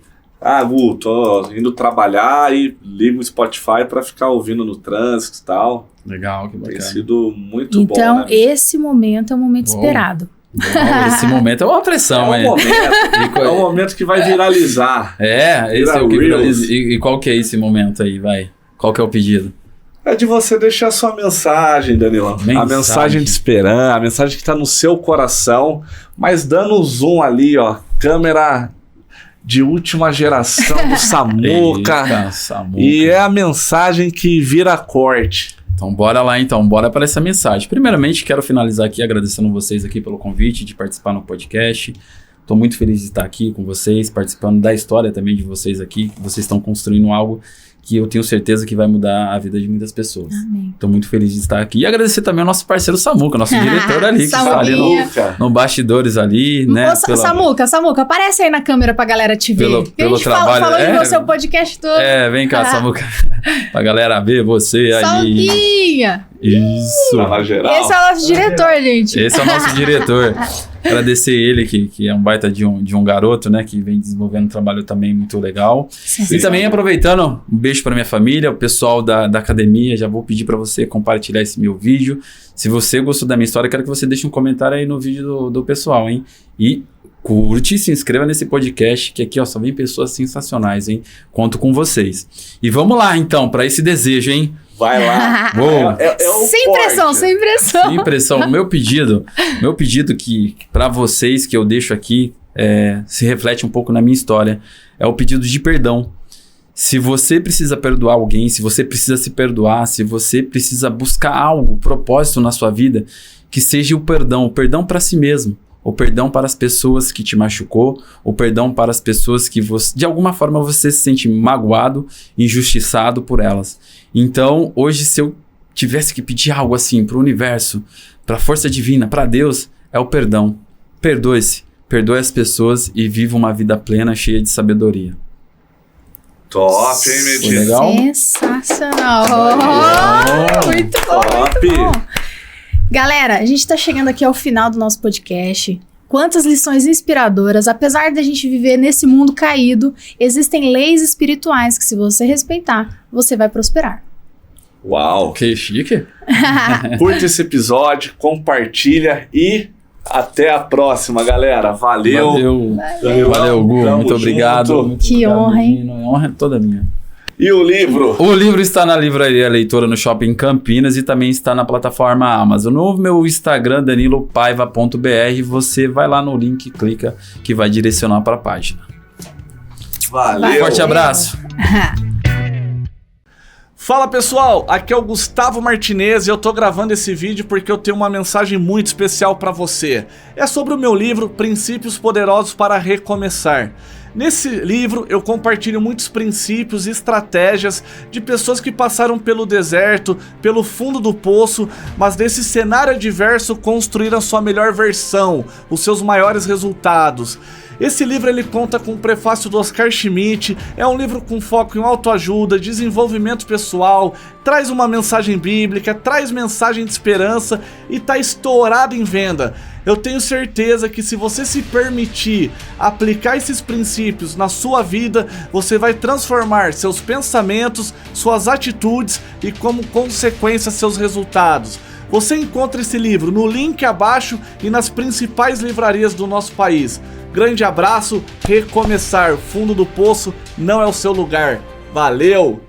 Gu, tô indo trabalhar e ligo o Spotify para ficar ouvindo no trânsito e tal. Legal, que bacana. Tem sido muito bom, Então, né? esse momento é um momento esperado. Esse momento é uma pressão, é um momento que vai viralizar. Esse é o que viraliza. E qual que é esse momento aí, vai? Qual que é o pedido? É de você deixar sua mensagem, Danilão. A mensagem de esperança, a mensagem que tá no seu coração, mas dando zoom ali, ó, câmera de última geração do Samuca. Eita, Samuca. E é a mensagem que vira corte. Então bora lá bora para essa mensagem. Primeiramente quero finalizar aqui agradecendo vocês aqui pelo convite de participar no podcast. Estou muito feliz de estar aqui com vocês, participando da história também de vocês aqui. Vocês estão construindo algo que eu tenho certeza que vai mudar a vida de muitas pessoas. Estou muito feliz de estar aqui. E agradecer também ao nosso parceiro Samuca, nosso diretor ali, que está ali no bastidores ali, né? Samuca, aparece aí na câmera pra galera te ver. Pelo trabalho. Falou de você o podcast todo. Vem cá, Samuca. Pra galera ver você aí. Samuquinha! Isso. Geral. Esse é o nosso diretor, gente. Esse é o nosso diretor. Agradecer ele, que é um baita de um garoto, né? Que vem desenvolvendo um trabalho também muito legal. Sim. E também aproveitando, um beijo para minha família, o pessoal da academia. Já vou pedir para você compartilhar esse meu vídeo. Se você gostou da minha história, quero que você deixe um comentário aí no vídeo do pessoal, hein? E curte, se inscreva nesse podcast, que aqui, ó, só vem pessoas sensacionais, hein? Conto com vocês. E vamos lá, então, para esse desejo, hein? Vai lá. Sem pressão, sem pressão. Sem pressão. Meu pedido que para vocês que eu deixo aqui se reflete um pouco na minha história, é o pedido de perdão. Se você precisa perdoar alguém, se você precisa se perdoar, se você precisa buscar algo, propósito na sua vida, que seja o perdão para si mesmo, o perdão para as pessoas que te machucou, o perdão para as pessoas que de alguma forma você se sente magoado, injustiçado por elas. Então, hoje, se eu tivesse que pedir algo assim para o universo, para a força divina, para Deus, é o perdão. Perdoe-se, perdoe as pessoas e viva uma vida plena, cheia de sabedoria. Top, hein, Medina? Foi legal? Sensacional. Muito bom, Top. muito bom. Galera, a gente está chegando aqui ao final do nosso podcast. Quantas lições inspiradoras. Apesar de a gente viver nesse mundo caído, existem leis espirituais que, se você respeitar, você vai prosperar. Uau. Que chique. Curte esse episódio, compartilha e até a próxima, galera. Valeu. Valeu, Gu. Tamo Muito obrigado. junto. Muito Que obrigado, honra, hein? menino. Honra é toda minha. E o livro? O livro está na Livraria Leitora no Shopping Campinas e também está na plataforma Amazon. No meu Instagram, danilopaiva.br, você vai lá no link, clica, que vai direcionar para a página. Valeu. Forte abraço. Fala pessoal, aqui é o Gustavo Martinez e eu tô gravando esse vídeo porque eu tenho uma mensagem muito especial para você. É sobre o meu livro Princípios Poderosos para Recomeçar. Nesse livro eu compartilho muitos princípios e estratégias de pessoas que passaram pelo deserto, pelo fundo do poço, mas desse cenário adverso construíram sua melhor versão, os seus maiores resultados. Esse livro ele conta com o prefácio do Oscar Schmidt, é um livro com foco em autoajuda, desenvolvimento pessoal, traz uma mensagem bíblica, traz mensagem de esperança e tá estourado em venda. Eu tenho certeza que se você se permitir aplicar esses princípios na sua vida, você vai transformar seus pensamentos, suas atitudes e, como consequência, seus resultados. Você encontra esse livro no link abaixo e nas principais livrarias do nosso país. Grande abraço, recomeçar, fundo do poço não é o seu lugar. Valeu!